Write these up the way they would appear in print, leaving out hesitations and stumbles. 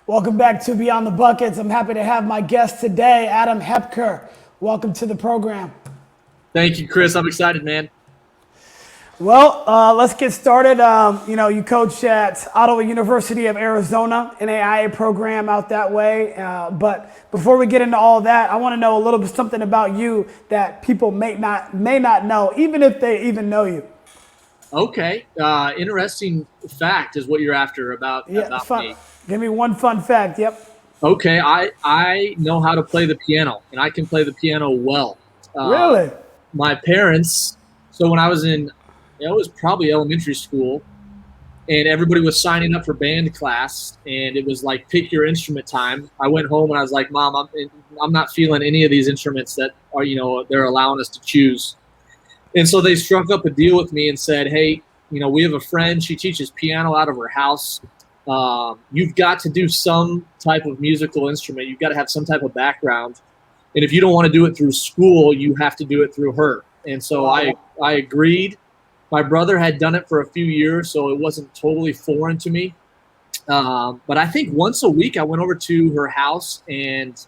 Welcome back to Beyond the Buckets. I'm happy to have my guest today, Adam Hepker. Welcome to the program. Thank you, Chris. I'm excited, man. Well, let's get started. You coach at Ottawa University of Arizona, NAIA program out that way. But before we get into all of that, I want to know a little bit something about you that people may not know, even if they even know you. Okay. Interesting fact is what you're after about me. Give me one fun fact. Yep. Okay. I know how to play the piano, and I can play the piano well. Really? My parents, so when I was it was probably elementary school, and everybody was signing up for band class, and it was like pick your instrument time. I went home and I was like, Mom, I'm not feeling any of these instruments that are, they're allowing us to choose. And so they struck up a deal with me and said, hey, we have a friend. She teaches piano out of her house. You've got to do some type of musical instrument. You've got to have some type of background. And if you don't want to do it through school, you have to do it through her. And so I agreed. My brother had done it for a few years, so it wasn't totally foreign to me. But I think once a week I went over to her house and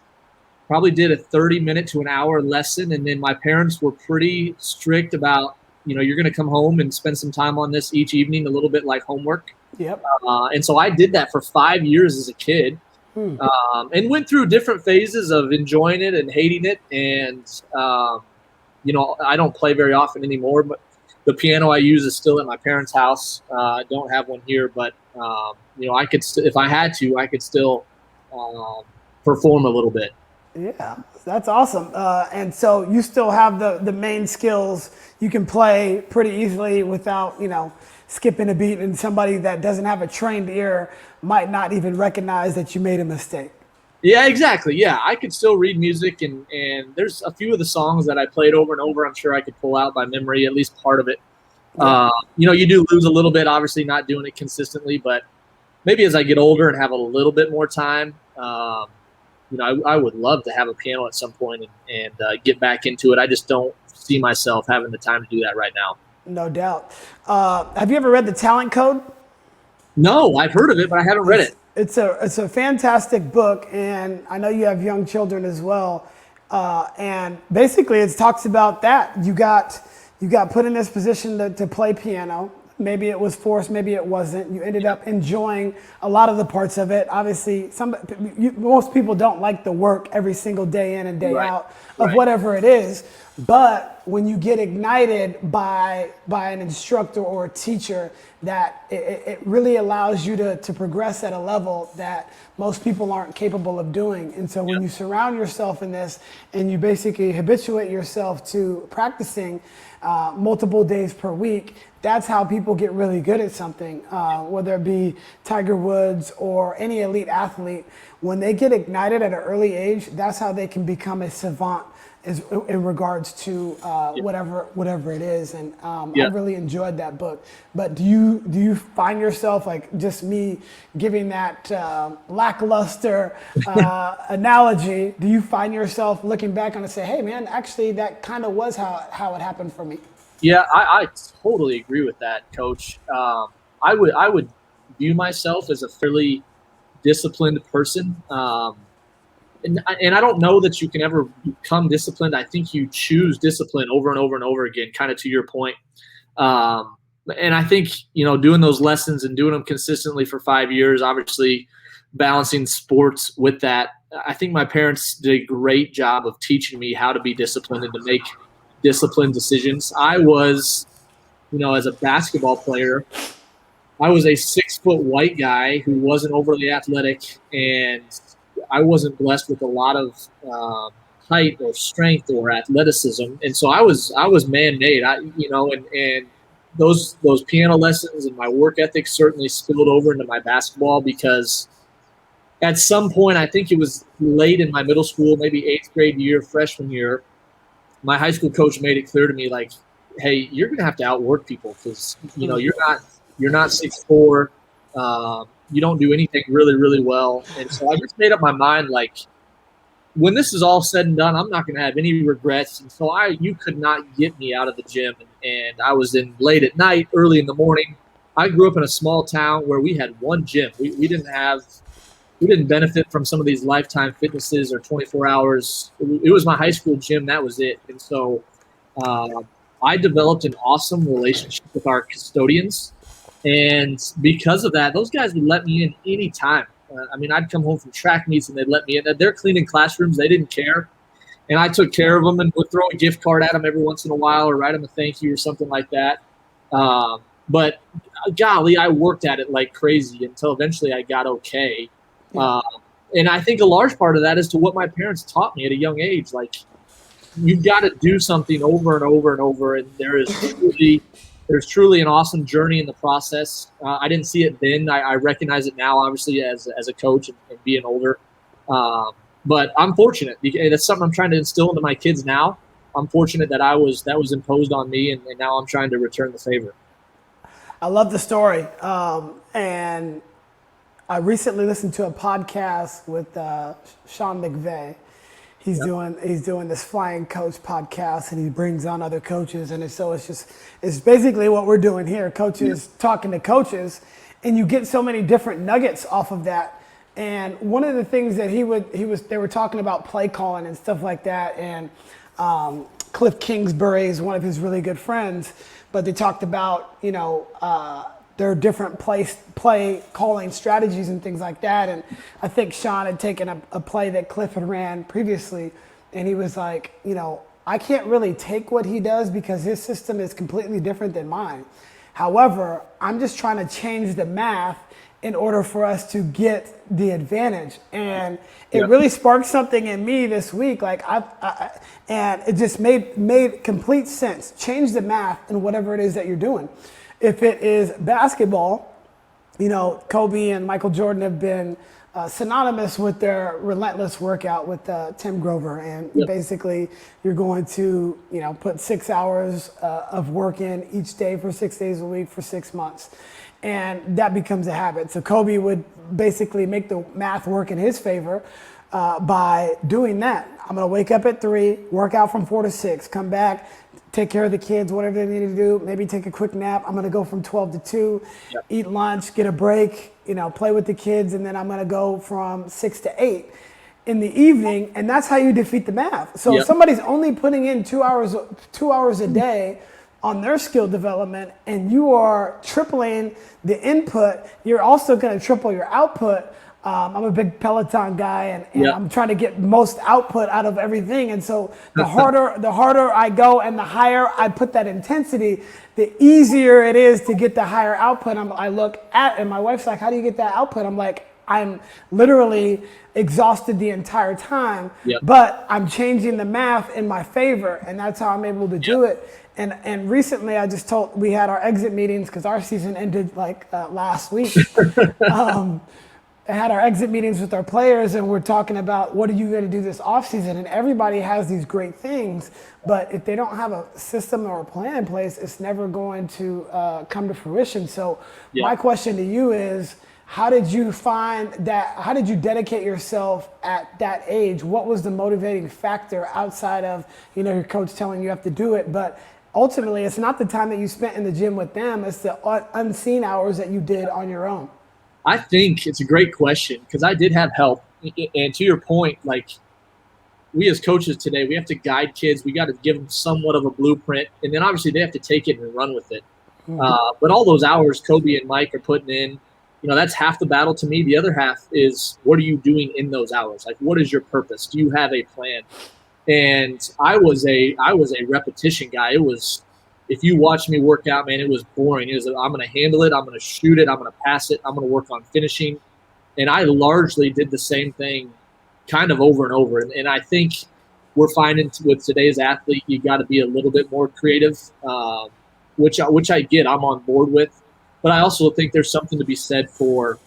probably did a 30-minute to an hour lesson. And then my parents were pretty strict about, you're going to come home and spend some time on this each evening, a little bit like homework. Yep. And so I did that for 5 years as a kid. And went through different phases of enjoying it and hating it. And, I don't play very often anymore, but the piano I use is still at my parents' house. I don't have one here, but, I could, if I had to, I could still perform a little bit. Yeah, that's awesome. And so you still have the main skills. You can play pretty easily without, skipping a beat, and somebody that doesn't have a trained ear might not even recognize that you made a mistake. Yeah, exactly. Yeah, I could still read music, and there's a few of the songs that I played over and over. I'm sure I could pull out by memory at least part of it. Yeah. You do lose a little bit, obviously not doing it consistently, but maybe as I get older and have a little bit more time, I would love to have a piano at some point and get back into it. I just don't see myself having the time to do that right now. No doubt. Have you ever read The Talent Code? No, I've heard of it, but I haven't read it. It's a fantastic book, and I know you have young children as well. And basically, it talks about that. You got put in this position to play piano. Maybe it was forced, maybe it wasn't. You ended up enjoying a lot of the parts of it. Obviously, most people don't like the work every single day in and day out of whatever it is. But when you get ignited by an instructor or a teacher, that it really allows you to progress at a level that most people aren't capable of doing. And so when you surround yourself in this and you basically habituate yourself to practicing multiple days per week, that's how people get really good at something, whether it be Tiger Woods or any elite athlete. When they get ignited at an early age, that's how they can become a savant in regards to whatever it is. And I really enjoyed that book. But do you find yourself, like just me giving that lackluster analogy, do you find yourself looking back on it and say, hey man, actually that kind of was how it happened for me? Yeah, I totally agree with that, Coach. I would view myself as a fairly disciplined person. And I don't know that you can ever become disciplined. I think you choose discipline over and over and over again, kind of to your point. And I think, doing those lessons and doing them consistently for 5 years, obviously balancing sports with that. I think my parents did a great job of teaching me how to be disciplined and to make disciplined decisions. I was, as a basketball player, I was a 6-foot white guy who wasn't overly athletic, and I wasn't blessed with a lot of height or strength or athleticism, and so I was man-made. And those piano lessons and my work ethic certainly spilled over into my basketball, because at some point, I think it was late in my middle school, maybe 8th grade year, freshman year, my high school coach made it clear to me, like, hey, you're going to have to outwork people, because you're not 6'4". You don't do anything really, really well. And so I just made up my mind, like, when this is all said and done, I'm not going to have any regrets. And so you could not get me out of the gym. And I was in late at night, early in the morning. I grew up in a small town where we had one gym. We didn't have we didn't benefit from some of these Lifetime Fitnesses or 24 hours. It was my high school gym. That was it. And so I developed an awesome relationship with our custodians. And because of that, those guys would let me in any time. I mean, I'd come home from track meets and they'd let me in. They're cleaning classrooms. They didn't care. And I took care of them and would throw a gift card at them every once in a while or write them a thank you or something like that. But golly, I worked at it like crazy until eventually I got okay. Yeah. And I think a large part of that is to what my parents taught me at a young age. Like, you've got to do something over and over and over. And there's truly an awesome journey in the process. I didn't see it then. I recognize it now, obviously, as a coach and being older. But I'm fortunate. That's something I'm trying to instill into my kids now. I'm fortunate that that was imposed on me, and now I'm trying to return the favor. I love the story. And I recently listened to a podcast with Sean McVay. He's doing this Flying Coach podcast, and he brings on other coaches, and it's basically what we're doing here, coaches talking to coaches, and you get so many different nuggets off of that. And one of the things that they were talking about play calling and stuff like that, and Cliff Kingsbury is one of his really good friends, but they talked about there are different play calling strategies and things like that. And I think Sean had taken a play that Cliff had ran previously, and he was like, I can't really take what he does because his system is completely different than mine. However, I'm just trying to change the math in order for us to get the advantage. And it really sparked something in me this week. Like and it just made complete sense. Change the math in whatever it is that you're doing. If it is basketball, Kobe and Michael Jordan have been synonymous with their relentless workout with Tim Grover. And basically you're going to, put 6 hours of work in each day for 6 days a week for 6 months. And that becomes a habit. So Kobe would basically make the math work in his favor by doing that. I'm going to wake up at 3, work out from 4 to 6, come back, take care of the kids, whatever they need to do, maybe take a quick nap. I'm going to go from 12 to 2, eat lunch, get a break, play with the kids, and then I'm going to go from 6 to 8 in the evening, and that's how you defeat the math. So if somebody's only putting in 2 hours a day on their skill development, and you are tripling the input, you're also going to triple your output. I'm a big Peloton guy, and I'm trying to get most output out of everything. And so the harder I go and the higher I put that intensity, the easier it is to get the higher output. I look at, and my wife's like, how do you get that output? I'm like, I'm literally exhausted the entire time, but I'm changing the math in my favor, and that's how I'm able to do it. And recently we had our exit meetings because our season ended last week. I had our exit meetings with our players, and we're talking about what are you going to do this offseason. And everybody has these great things, but if they don't have a system or a plan in place, it's never going to come to fruition. So my question to you is, how did you find that? How did you dedicate yourself at that age? What was the motivating factor outside of, your coach telling you have to do it? But ultimately, it's not the time that you spent in the gym with them. It's the unseen hours that you did on your own. I think it's a great question because I did have help. And to your point, we as coaches today, we have to guide kids. We got to give them somewhat of a blueprint. And then obviously they have to take it and run with it. But all those hours Kobe and Mike are putting in, that's half the battle to me. The other half is, what are you doing in those hours? Like, what is your purpose? Do you have a plan? And I was a repetition guy. It was, if you watch me work out, man, it was boring. It was, I'm going to handle it. I'm going to shoot it. I'm going to pass it. I'm going to work on finishing. And I largely did the same thing kind of over and over. And I think we're finding with today's athlete, you got to be a little bit more creative, which I get. I'm on board with. But I also think there's something to be said for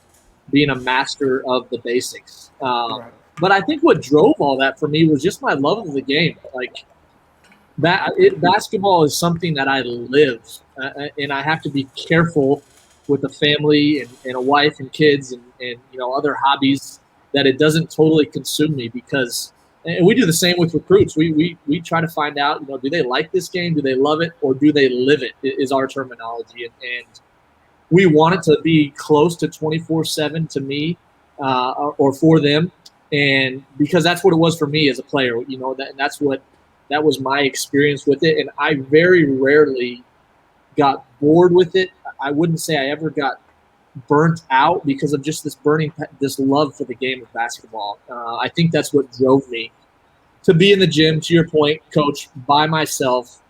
being a master of the basics. But I think what drove all that for me was just my love of the game. Basketball is something that I live, and I have to be careful with a family and a wife and kids and other hobbies that it doesn't totally consume me, because and we do the same with recruits. We try to find out, do they like this game? Do they love it? Or do they live it, is our terminology. And we want it to be close to 24/7 to me. or for them. And because that's what it was for me as a player, that was my experience with it. And I very rarely got bored with it. I wouldn't say I ever got burnt out because of just this love for the game of basketball. I think that's what drove me to be in the gym, to your point, coach, by myself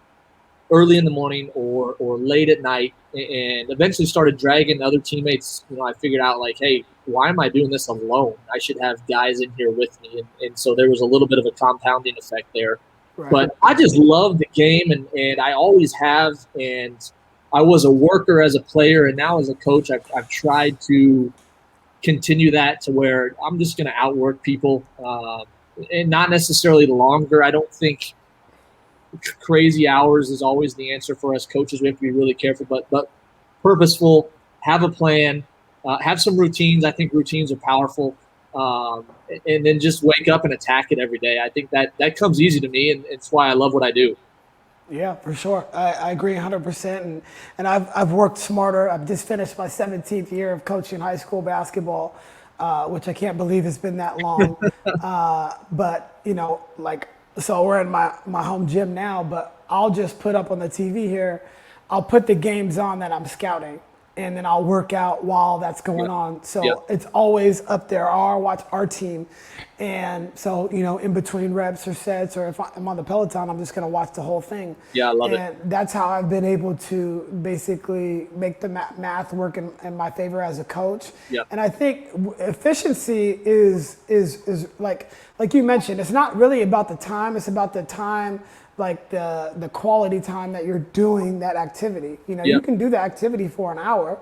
early in the morning or late at night, and eventually started dragging other teammates. I figured out, like, hey, why am I doing this alone? I should have guys in here with me. And so there was a little bit of a compounding effect there. Right. But I just love the game, and I always have. And I was a worker as a player, and now as a coach, I've tried to continue that to where I'm just going to outwork people, and not necessarily longer. I don't think crazy hours is always the answer for us coaches. We have to be really careful, but purposeful, have a plan, have some routines. I think routines are powerful. And then just wake up and attack it every day. I think that comes easy to me, and it's why I love what I do. Yeah, for sure. I agree 100%. And I've worked smarter. I've just finished my 17th year of coaching high school basketball, which I can't believe it's been that long. But, so we're in my home gym now, but I'll just put up on the TV here, I'll put the games on that I'm scouting, and then I'll work out while that's going on. So it's always up there. I'll watch our team. And so, in between reps or sets, or if I'm on the Peloton, I'm just going to watch the whole thing. Yeah, I love it. And that's how I've been able to basically make the math work in my favor as a coach. Yep. And I think efficiency is like you mentioned, it's not really about the time. It's about the time, like the quality time that you're doing that activity. You can do the activity for an hour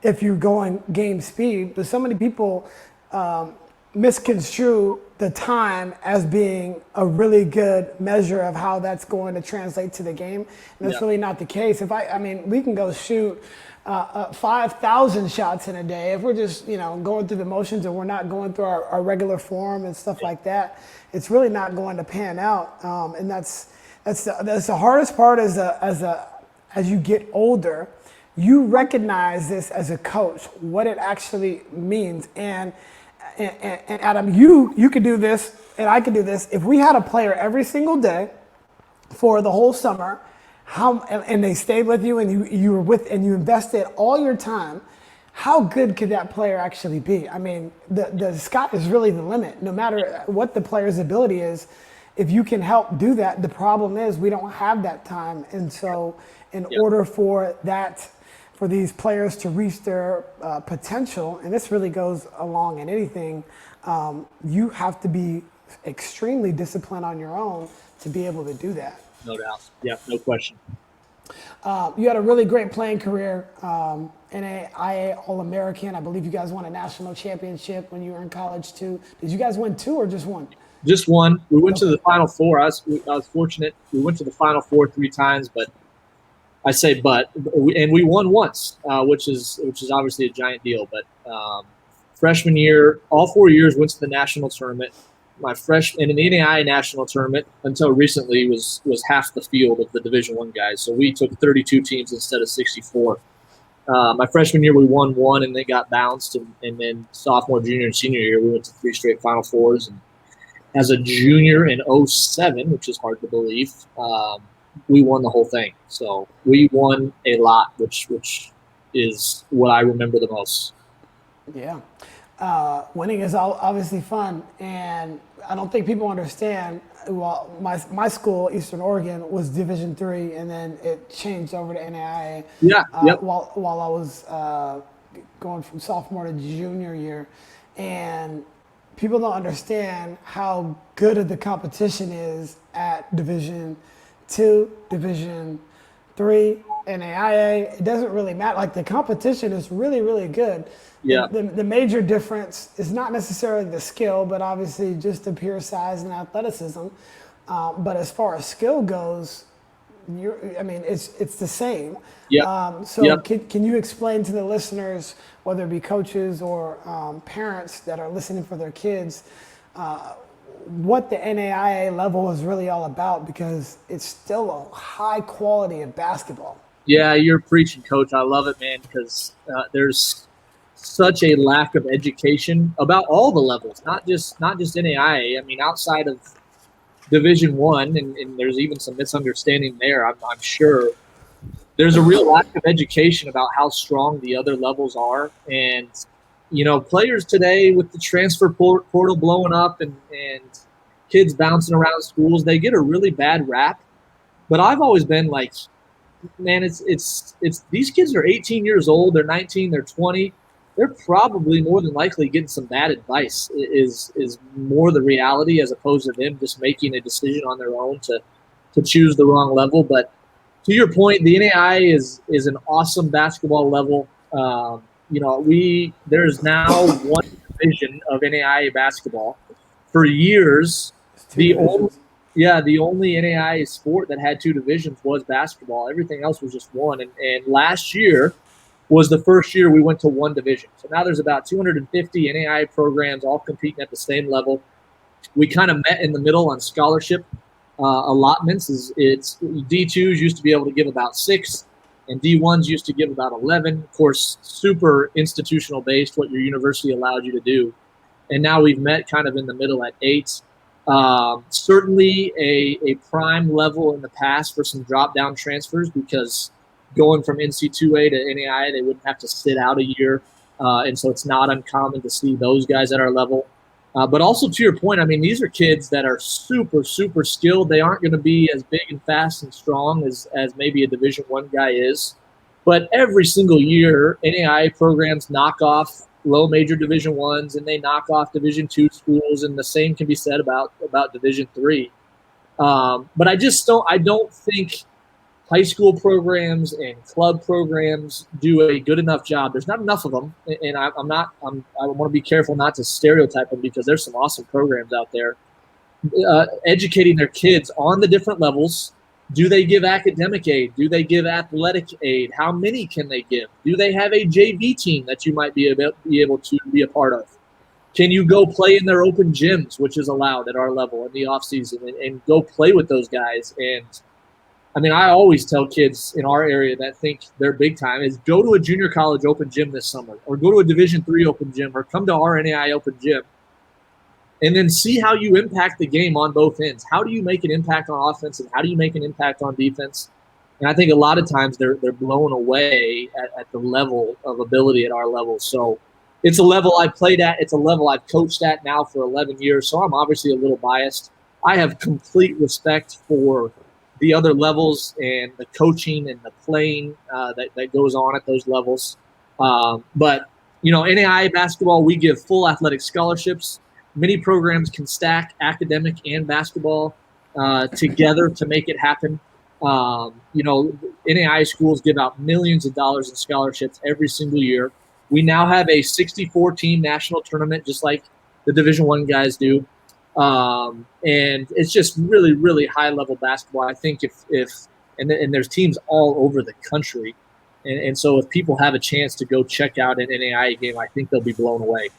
if you're going game speed, but so many people misconstrue the time as being a really good measure of how that's going to translate to the game. And that's really not the case. We can go shoot 5,000 shots in a day. If we're just, going through the motions and we're not going through our regular form and stuff like that, it's really not going to pan out. And that's the hardest part as you get older. You recognize this as a coach, what it actually means. And Adam, you could do this, and I could do this. If we had a player every single day for the whole summer, and they stayed with you, and you were with, and you invested all your time, how good could that player actually be? The sky is really the limit. No matter what the player's ability is, if you can help do that, the problem is we don't have that time. And so, in order for these players to reach their potential, and this really goes along in anything, you have to be extremely disciplined on your own to be able to do that. No doubt. Yeah, no question. You had a really great playing career, NAIA All-American. I believe you guys won a national championship when you were in college too. Did you guys win two or just one? Just one. We went to the Final Four. I was fortunate. We went to the Final Four 3 times, but I say and we won once, which is obviously a giant deal. But freshman year, all 4 years went to the national tournament. My freshman in the NAIA National Tournament until recently was half the field of the Division I guys. So we took 32 teams instead of 64. My freshman year we won one and they got bounced, and then sophomore, junior, and senior year we went to 3 straight Final Fours. And as a junior in 07, which is hard to believe, we won the whole thing. So we won a lot, which is what I remember the most. Yeah. Winning is obviously fun, and I don't think people understand. Well, my school, Eastern Oregon, was Division III, and then it changed over to NAIA. Yeah. While I was going from sophomore to junior year, and people don't understand how good of the competition is at Division II, Division III, NAIA. It doesn't really matter. Like, the competition is really, really good. Yeah. The major difference is not necessarily the skill, but obviously just the pure size and athleticism. But as far as skill goes, it's the same. Yeah. Can you explain to the listeners, whether it be coaches or parents that are listening for their kids, what the NAIA level is really all about? Because it's still a high quality of basketball. Yeah, you're preaching, Coach. I love it, man, because such a lack of education about all the levels, not just NAIA. I mean, outside of Division One, and there's even some misunderstanding there. I'm sure there's a real lack of education about how strong the other levels are, and players today with the transfer portal blowing up and kids bouncing around schools, they get a really bad rap. But I've always been like, man, it's these kids are 18 years old, they're 19, they're 20. They're probably more than likely getting some bad advice is more the reality, as opposed to them just making a decision on their own to choose the wrong level. But to your point, the NAIA is an awesome basketball level. There's now one division of NAIA basketball. For years, the only NAIA sport that had two divisions was basketball. Everything else was just one. And last year was the first year we went to one division. So now there's about 250 NAIA programs all competing at the same level. We kind of met in the middle on scholarship allotments. It's D2s used to be able to give about 6, and D1s used to give about 11. Of course, super institutional based, what your university allowed you to do. And now we've met kind of in the middle at 8. Certainly a prime level in the past for some drop-down transfers, because going from NC2A to NAIA, they wouldn't have to sit out a year. And so it's not uncommon to see those guys at our level. But also, to your point, I mean, these are kids that are super, super skilled. They aren't going to be as big and fast and strong as maybe a Division I guy is. But every single year, NAIA programs knock off low major Division I's, and they knock off Division II schools, and the same can be said about Division III. But I don't think high school programs and club programs do a good enough job. There's not enough of them, and I want to be careful not to stereotype them, because there's some awesome programs out there educating their kids on the different levels. Do they give academic aid? Do they give athletic aid? How many can they give? Do they have a JV team that you might be able to be a part of? Can you go play in their open gyms, which is allowed at our level in the off season, and go play with those guys? And I mean, I always tell kids in our area that think they're big time is go to a junior college open gym this summer, or go to a Division III open gym, or come to our NAIA open gym, and then see how you impact the game on both ends. How do you make an impact on offense, and how do you make an impact on defense? And I think a lot of times they're blown away at the level of ability at our level. So it's a level I played at. It's a level I've coached at now for 11 years. So I'm obviously a little biased. I have complete respect for the other levels and the coaching and the playing that goes on at those levels. But, NAIA basketball, we give full athletic scholarships. Many programs can stack academic and basketball together to make it happen. NAIA schools give out millions of dollars in scholarships every single year. We now have a 64-team national tournament, just like the Division I guys do. And it's just really, really high-level basketball. I think and there's teams all over the country. And so if people have a chance to go check out an NAIA game, I think they'll be blown away.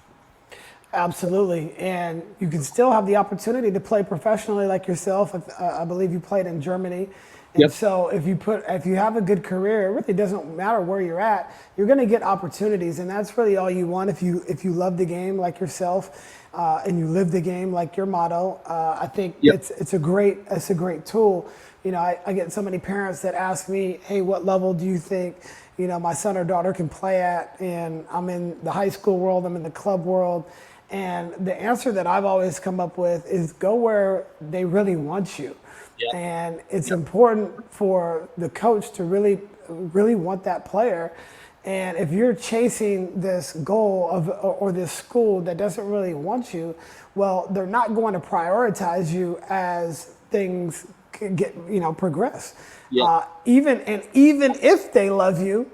Absolutely. And you can still have the opportunity to play professionally like yourself. I believe you played in Germany. And Yep. so if you have a good career, it really doesn't matter where you're at. You're going to get opportunities, and that's really all you want. If you love the game like yourself, and you live the game like your motto, I think Yep. it's a great tool. I get so many parents that ask me, hey, what level do you think my son or daughter can play at? And I'm in the high school world, I'm in the club world. And the answer that I've always come up with is go where they really want you. Yep. And it's important for the coach to really, really want that player. And if you're chasing this goal or this school that doesn't really want you, well, they're not going to prioritize you as things get progress. Yeah. Even if they love you,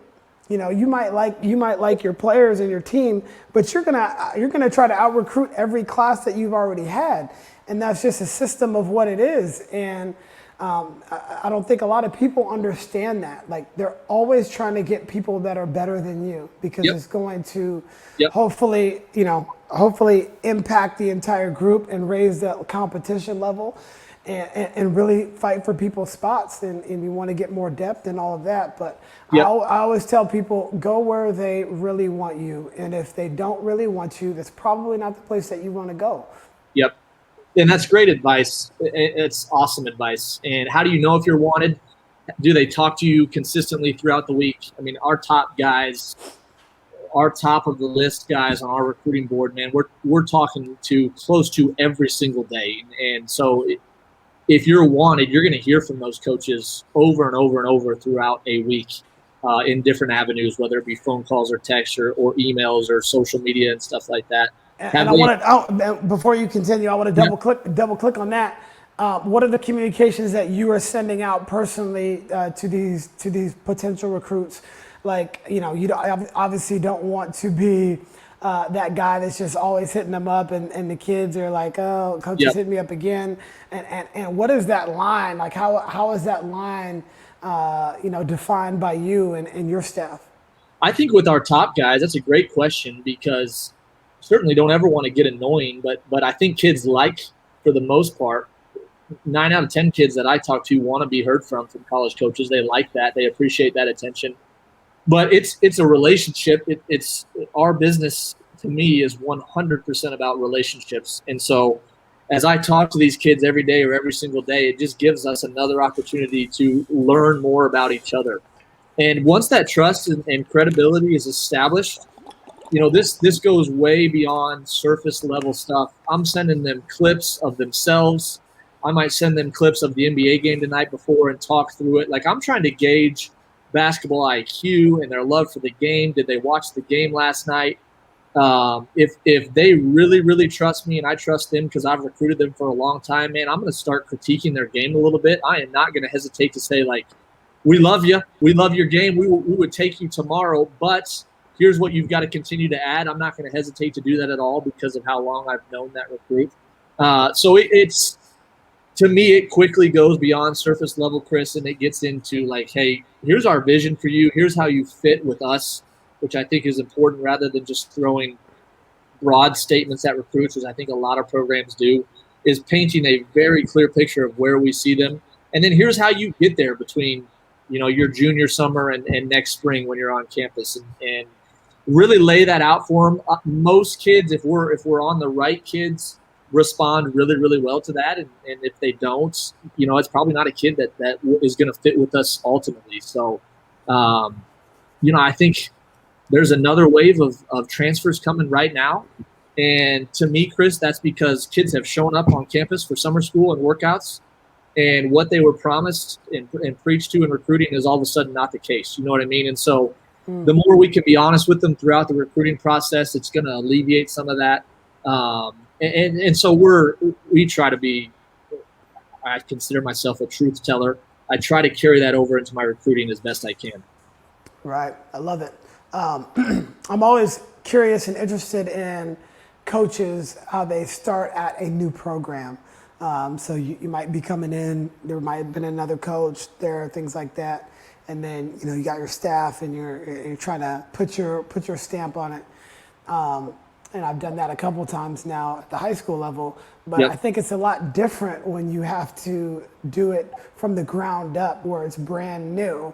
you might like your players and your team, but you're gonna try to out recruit every class that you've already had, and that's just a system of what it is. And I don't think a lot of people understand that. Like, they're always trying to get people that are better than you, because Yep. it's going to Yep. hopefully impact the entire group and raise the competition level. and really fight for people's spots, and you want to get more depth and all of that. But Yep. I always tell people, go where they really want you. And if they don't really want you, that's probably not the place that you want to go. Yep. And that's great advice. It's awesome advice. And how do you know if you're wanted? Do they talk to you consistently throughout the week? I mean, our top guys, our top of the list guys on our recruiting board, man, we're talking to close to every single day. And so if you're wanted, you're going to hear from those coaches over and over and over throughout a week in different avenues, whether it be phone calls or text or emails or social media and stuff like that. And I want to, before you continue, I want to double click on that. What are the communications that you are sending out personally to these potential recruits? Like, you obviously don't want to be that guy that's just always hitting them up, and the kids are like, oh, coach is hitting me up again. And what is that line? Like, how is that line, defined by you and your staff? I think with our top guys, that's a great question, because certainly don't ever want to get annoying, but I think kids for the most part, 9 out of 10 kids that I talk to want to be heard from college coaches. They like that. They appreciate that attention. But it's a relationship. It's our business, to me, is 100% about relationships. And so as I talk to these kids every day or every single day, it just gives us another opportunity to learn more about each other. And once that trust and credibility is established, this goes way beyond surface level stuff. I'm sending them clips of themselves. I might send them clips of the NBA game the night before and talk through it. Like, I'm trying to gauge basketball IQ and their love for the game. Did they watch the game last night? If they really, really trust me and I trust them because I've recruited them for a long time, man, I'm going to start critiquing their game a little bit. I am not going to hesitate to say, like, we love you. We love your game. We would take you tomorrow, but here's what you've got to continue to add. I'm not going to hesitate to do that at all because of how long I've known that recruit. So it's, to me, it quickly goes beyond surface level, Chris, and it gets into like, hey, here's our vision for you. Here's how you fit with us, which I think is important, rather than just throwing broad statements at recruits, which I think a lot of programs do, is painting a very clear picture of where we see them. And then here's how you get there between, your junior summer and next spring when you're on campus, and really lay that out for them. Most kids, if we're on the right kids, respond really, really well to that. And if they don't, it's probably not a kid that is going to fit with us ultimately. So, I think there's another wave of transfers coming right now. And to me, Chris, that's because kids have shown up on campus for summer school and workouts, and what they were promised and preached to in recruiting is all of a sudden not the case. You know what I mean? And so the more we can be honest with them throughout the recruiting process, it's going to alleviate some of that. And so we try to be, I consider myself a truth teller. I try to carry that over into my recruiting as best I can. Right. I love it. I'm always curious and interested in coaches, how they start at a new program. So you might be coming in, there might have been another coach there, things like that. And then, you got your staff and you're trying to put your stamp on it. And I've done that a couple times now at the high school level, but I think it's a lot different when you have to do it from the ground up, where it's brand new.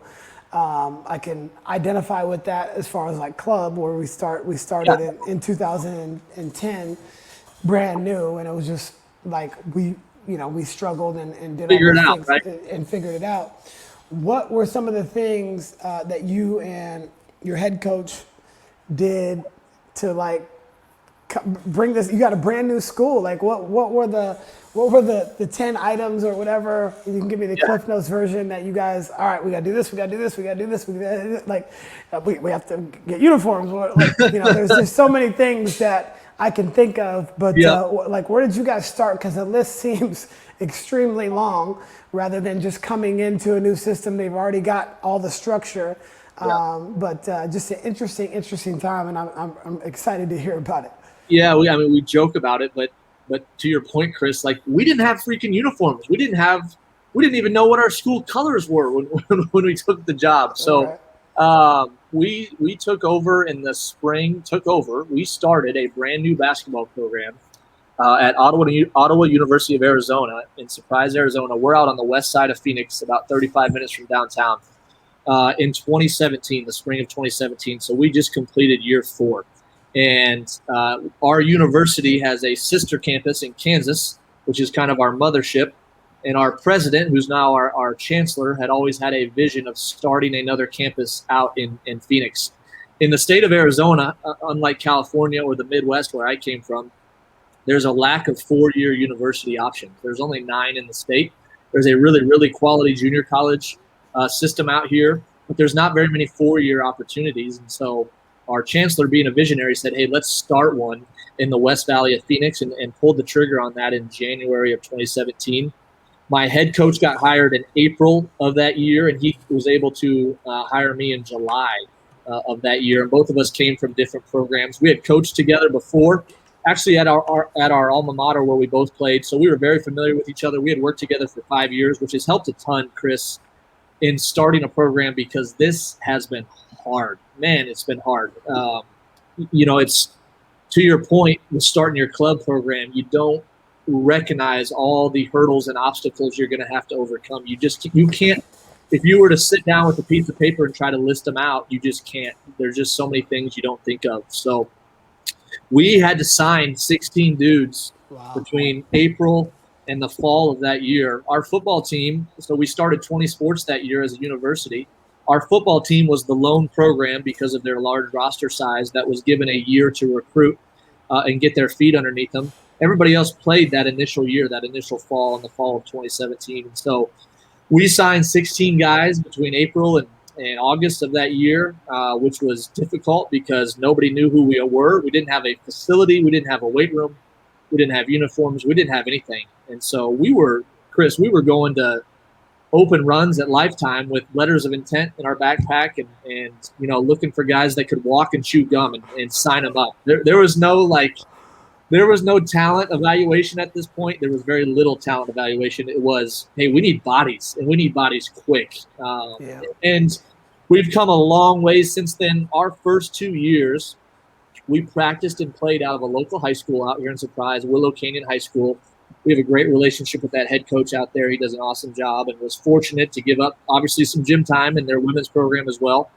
I can identify with that as far as like club, where we started in 2010, brand new, and it was just like we struggled and did figure it all out, things right? And figured it out. What were some of the things that you and your head coach did to like bring this? You got a brand new school. Like what were the 10 items or whatever? You can give me the Cliff Notes version that you guys, all right, we gotta do this, we gotta do this, we gotta do this, we have to get uniforms. There's just so many things that I can think of, but where did you guys start? Because the list seems extremely long, rather than just coming into a new system. They've already got all the structure. But just an interesting time, and I'm excited to hear about it. Yeah, we joke about it, but to your point, Chris, like, we didn't have freaking uniforms. We didn't even know what our school colors were when we took the job. So we took over in the spring. We started a brand new basketball program. at Ottawa University of Arizona in Surprise, Arizona. We're out on the west side of Phoenix, about 35 minutes from downtown, in 2017, the spring of 2017. So we just completed year 4. And our university has a sister campus in Kansas, which is kind of our mothership. And our president, who's now our chancellor, had always had a vision of starting another campus out in Phoenix. In the state of Arizona, unlike California or the Midwest where I came from, there's a lack of 4-year university options. There's only 9 in the state. There's a really, really quality junior college system out here, but there's not very many 4-year opportunities. And so our chancellor, being a visionary, said, hey, let's start one in the West Valley of Phoenix, and pulled the trigger on that in January of 2017. My head coach got hired in April of that year, and he was able to hire me in July of that year. And both of us came from different programs. We had coached together before, actually at our alma mater where we both played. So we were very familiar with each other. We had worked together for 5 years, which has helped a ton, Chris, in starting a program, because this has been hard. Man, it's been hard. It's to your point with starting your club program, you don't recognize all the hurdles and obstacles you're going to have to overcome. You can't, if you were to sit down with a piece of paper and try to list them out, you just can't. There's just so many things you don't think of. So we had to sign 16 dudes between April and the fall of that year. Our football team, so we started 20 sports that year as a university. Our football team was the lone program, because of their large roster size, that was given a year to recruit and get their feet underneath them. Everybody else played that initial year, that initial fall, in the fall of 2017. And so we signed 16 guys between April and August of that year, which was difficult because nobody knew who we were. We didn't have a facility. We didn't have a weight room. We didn't have uniforms. We didn't have anything. And so we were going to open runs at Lifetime with letters of intent in our backpack and looking for guys that could walk and chew gum and sign them up. There was no talent evaluation at this point. There was very little talent evaluation. It was, hey, we need bodies, and we need bodies quick. And we've come a long way since then. Our first 2 years, we practiced and played out of a local high school out here in Surprise, Willow Canyon High School. We have a great relationship with that head coach out there. He does an awesome job, and was fortunate to give up, obviously, some gym time in their women's program as well.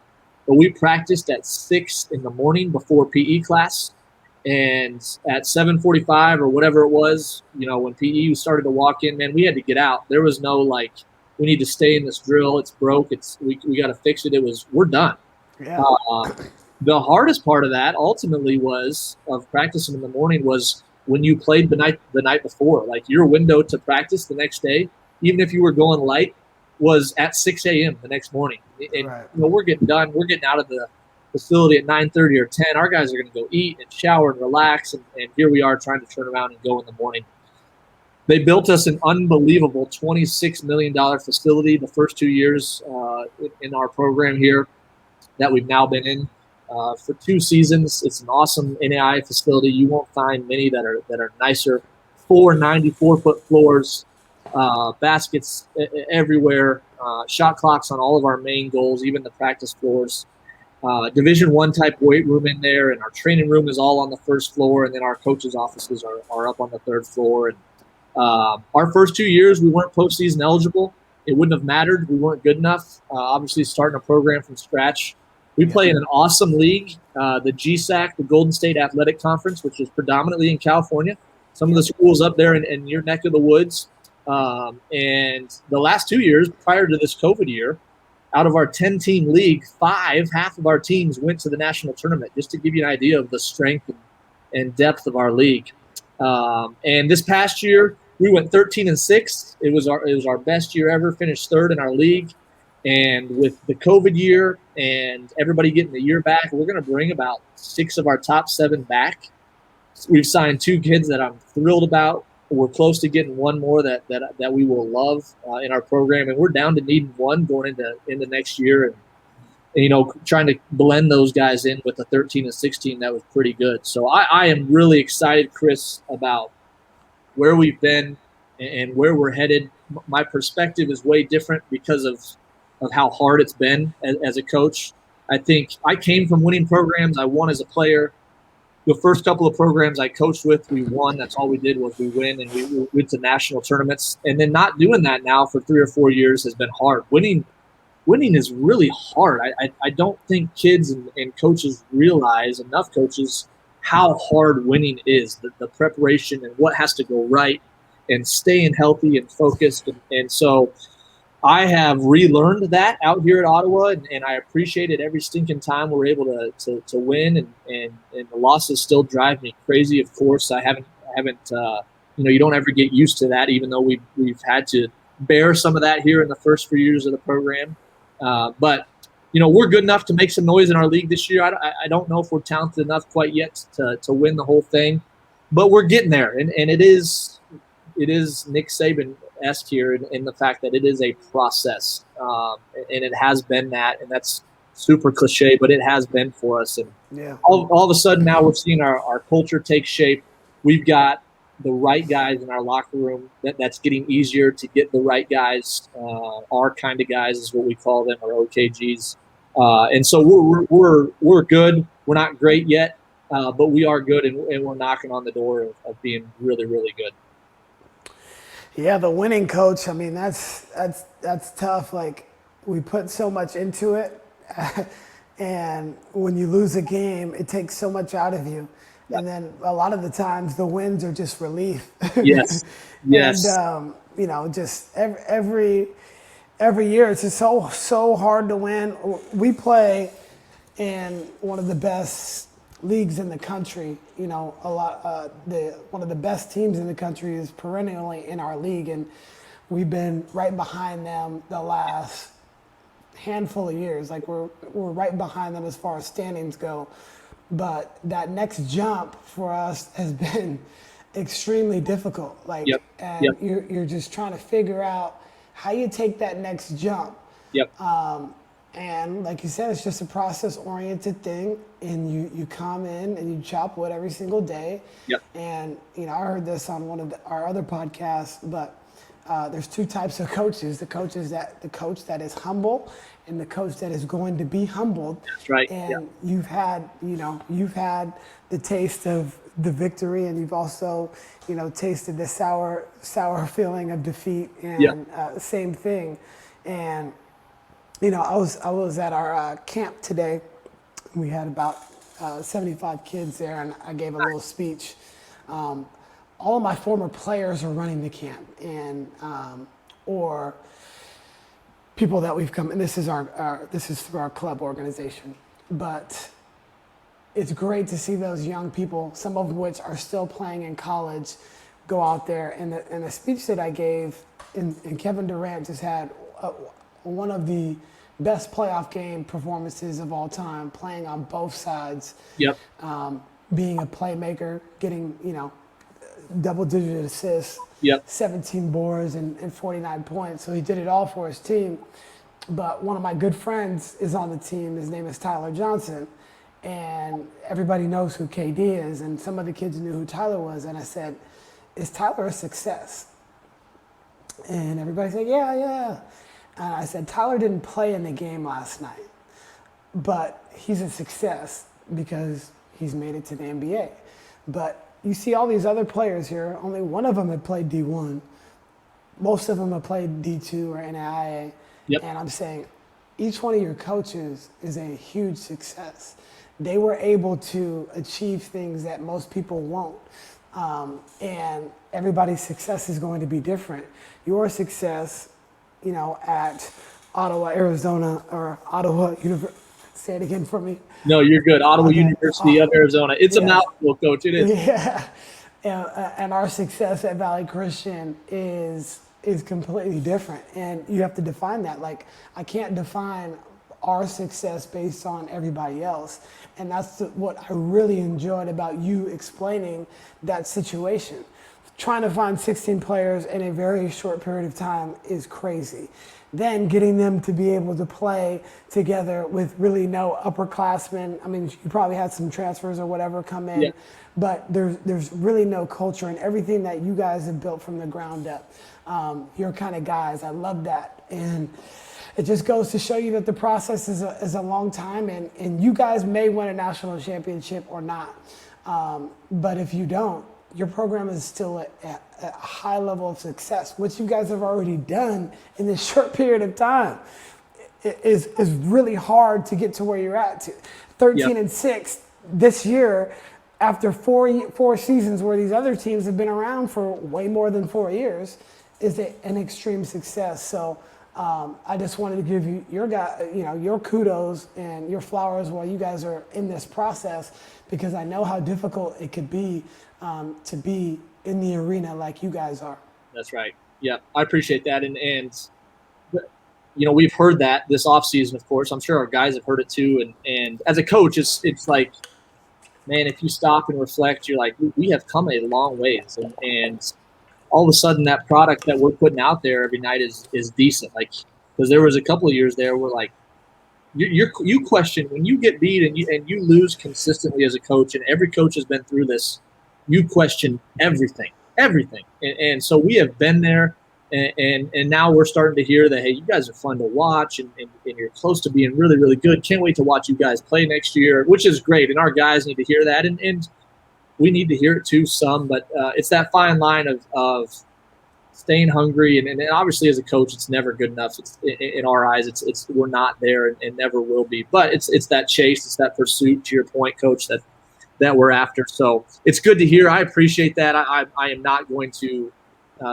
But we practiced at 6 in the morning before PE class. And at 7:45 or whatever it was, when PE started to walk in, man, we had to get out. There was no we need to stay in this drill. It's broke. We got to fix it. We're done. Yeah. The hardest part of that ultimately of practicing in the morning was when you played the night before. Like, your window to practice the next day, even if you were going light, was at 6 a.m. the next morning. And we're getting done. We're getting out of the facility at 9:30 or 10. Our guys are going to go eat and shower and relax, and here we are trying to turn around and go in the morning. They built us an unbelievable $26 million facility the first 2 years in our program here that we've now been in for 2 seasons. It's an awesome NAIA facility. You won't find many that are nicer. 4 94-foot floors, baskets everywhere, shot clocks on all of our main goals, even the practice floors. Division I type weight room in there, and our training room is all on the first floor, and then our coaches' offices are up on the 3rd floor. And our first 2 years, we weren't postseason eligible. It wouldn't have mattered. We weren't good enough. Obviously, starting a program from scratch. We play in an awesome league, the GSAC, the Golden State Athletic Conference, which is predominantly in California. Some of the schools up there in your neck of the woods. And the last 2 years, prior to this COVID year, out of our 10-team league, half of our teams went to the national tournament, just to give you an idea of the strength and depth of our league. And this past year, we went 13-6. It was our best year ever, finished 3rd in our league. And with the COVID year and everybody getting the year back, we're going to bring about 6 of our top 7 back. We've signed 2 kids that I'm thrilled about. We're close to getting 1 more that we will love in our program, and we're down to needing 1 going into next year, and trying to blend those guys in with the 13 and 16. That was pretty good. So I am really excited, Chris, about where we've been and where we're headed. My perspective is way different because of how hard it's been as a coach. I think I came from winning programs. I won as a player. the first couple of programs I coached with, we won. That's all we did was we win, and we went to national tournaments. And then not doing that now for 3 or 4 years has been hard. Winning is really hard. I don't think kids and coaches realize, enough coaches, how hard winning is, the preparation and what has to go right and staying healthy and focused. And so I have relearned that out here at Ottawa, and I appreciate it every stinking time we're able to win, and the losses still drive me crazy. Of course, I haven't you don't ever get used to that, even though we've had to bear some of that here in the first few years of the program. But we're good enough to make some noise in our league this year. I don't know if we're talented enough quite yet to win the whole thing, but we're getting there, and it is Nick Saban-esque here in the fact that it is a process, and it has been that, and that's super cliche, but it has been for us. And all of a sudden now we're seeing our culture take shape. We've got the right guys in our locker room. That's getting easier to get the right guys. Our kind of guys is what we call them, or OKGs. And so we're good. We're not great yet, but we are good, and we're knocking on the door of being really, really good. Yeah, the winning coach. I mean, that's tough. Like, we put so much into it, and when you lose a game, it takes so much out of you. And then a lot of the times the wins are just relief. Yes. Yes. And just every year it's just so hard to win. We play in one of the best leagues in the country. One of the best teams in the country is perennially in our league, and we've been right behind them the last handful of years. Like, we're right behind them as far as standings go. But that next jump for us has been extremely difficult. Like, you're just trying to figure out how you take that next jump. And like you said, it's just a process-oriented thing, and you come in and you chop wood every single day. And I heard this on one of our other podcasts, but there's two types of coaches: the coach that is humble, and the coach that is going to be humbled. That's right. And you've had the taste of the victory, and you've also tasted the sour feeling of defeat, and same thing. And I was at our camp today. We had about 75 kids there, and I gave a little speech. All of my former players are running the camp, and or people that we've come, and this is through our club organization. But it's great to see those young people, some of which are still playing in college, go out there. And the speech that I gave, and Kevin Durant just had one of the best playoff game performances of all time, playing on both sides. Being a playmaker, getting double-digit assists, 17 boards and 49 points. So he did it all for his team. But one of my good friends is on the team. His name is Tyler Johnson. And everybody knows who KD is. And some of the kids knew who Tyler was. And I said, "Is Tyler a success?" And everybody said, yeah. And I said, "Tyler didn't play in the game last night, but he's a success because he's made it to the NBA. But you see all these other players here, only one of them had played D1. Most of them have played D2 or NAIA. And I'm saying each one of your coaches is a huge success. They were able to achieve things that most people won't. And everybody's success is going to be different. Your success, at Ottawa, Arizona, or Ottawa University. Say it again for me. No, you're good. Ottawa University of Arizona. It's a mouthful, Coach. It is. Yeah. And our success at Valley Christian is completely different. And you have to define that. Like, I can't define our success based on everybody else. And that's what I really enjoyed about you explaining that situation. Trying to find 16 players in a very short period of time is crazy. Then getting them to be able to play together with really no upperclassmen. I mean, you probably had some transfers or whatever come in, but there's really no culture, and everything that you guys have built from the ground up. Your kind of guys, I love that. And it just goes to show you that the process is a long time, and you guys may win a national championship or not. But if you don't, your program is still at a high level of success, which you guys have already done in this short period of time. It is really hard to get to where you're at. 13-6 this year, after four seasons where these other teams have been around for way more than 4 years, is an extreme success. So I just wanted to give you your kudos and your flowers while you guys are in this process, because I know how difficult it could be to be in the arena like you guys are. That's right. Yeah, I appreciate that. And we've heard that this offseason, of course. I'm sure our guys have heard it too. And as a coach, it's like, man, if you stop and reflect, you're like, we have come a long ways. And all of a sudden that product that we're putting out there every night is decent. Like, because there was a couple of years there where, like, you question when you get beat and you lose consistently as a coach, and every coach has been through this. You question everything. And so we have been there, and now we're starting to hear that, hey, you guys are fun to watch, and you're close to being really, really good. Can't wait to watch you guys play next year, which is great. And our guys need to hear that, and we need to hear it too some. But it's that fine line of staying hungry, and obviously as a coach, it's never good enough. It's, in our eyes, it's we're not there and never will be. But it's that chase, it's that pursuit. To your point, Coach, that we're after. So it's good to hear. I appreciate that. I am not going to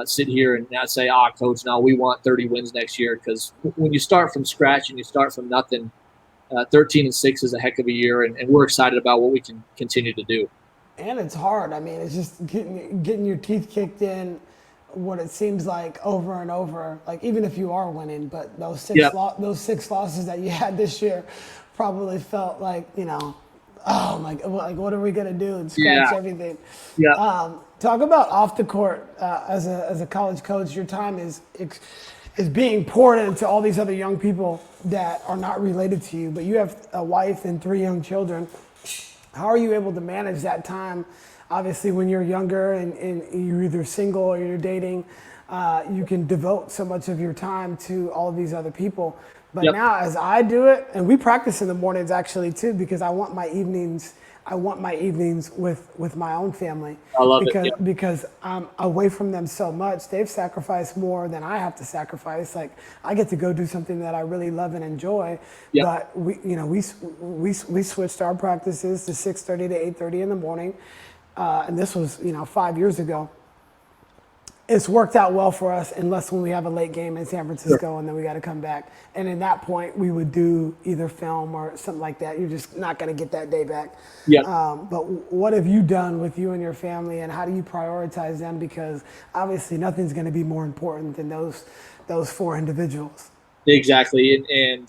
sit here and now say, Coach, now we want 30 wins next year, because when you start from scratch and you start from nothing, 13-6 is a heck of a year, and we're excited about what we can continue to do. And it's hard. I mean, it's just getting your teeth kicked in, what it seems like over and over. Like, even if you are winning, but those six losses that you had this year probably felt like, like what are we gonna do, and scratch everything. Talk about off the court, as a college coach. Your time is being poured into all these other young people that are not related to you, but you have a wife and 3 young children. How are you able to manage that time? Obviously, when you're younger and you're either single or you're dating, you can devote so much of your time to all of these other people. But now, as I do it, and we practice in the mornings actually too, because I want my evenings with my own family. I love it. Because I'm away from them so much. They've sacrificed more than I have to sacrifice. Like, I get to go do something that I really love and enjoy. But we switched our practices to 6:30 to 8:30 in the morning, and this was 5 years ago. It's worked out well for us, unless when we have a late game in San Francisco and then we got to come back. And in that point, we would do either film or something like that. You're just not going to get that day back. But what have you done with you and your family, and how do you prioritize them? Because obviously nothing's going to be more important than those 4 individuals. Exactly. And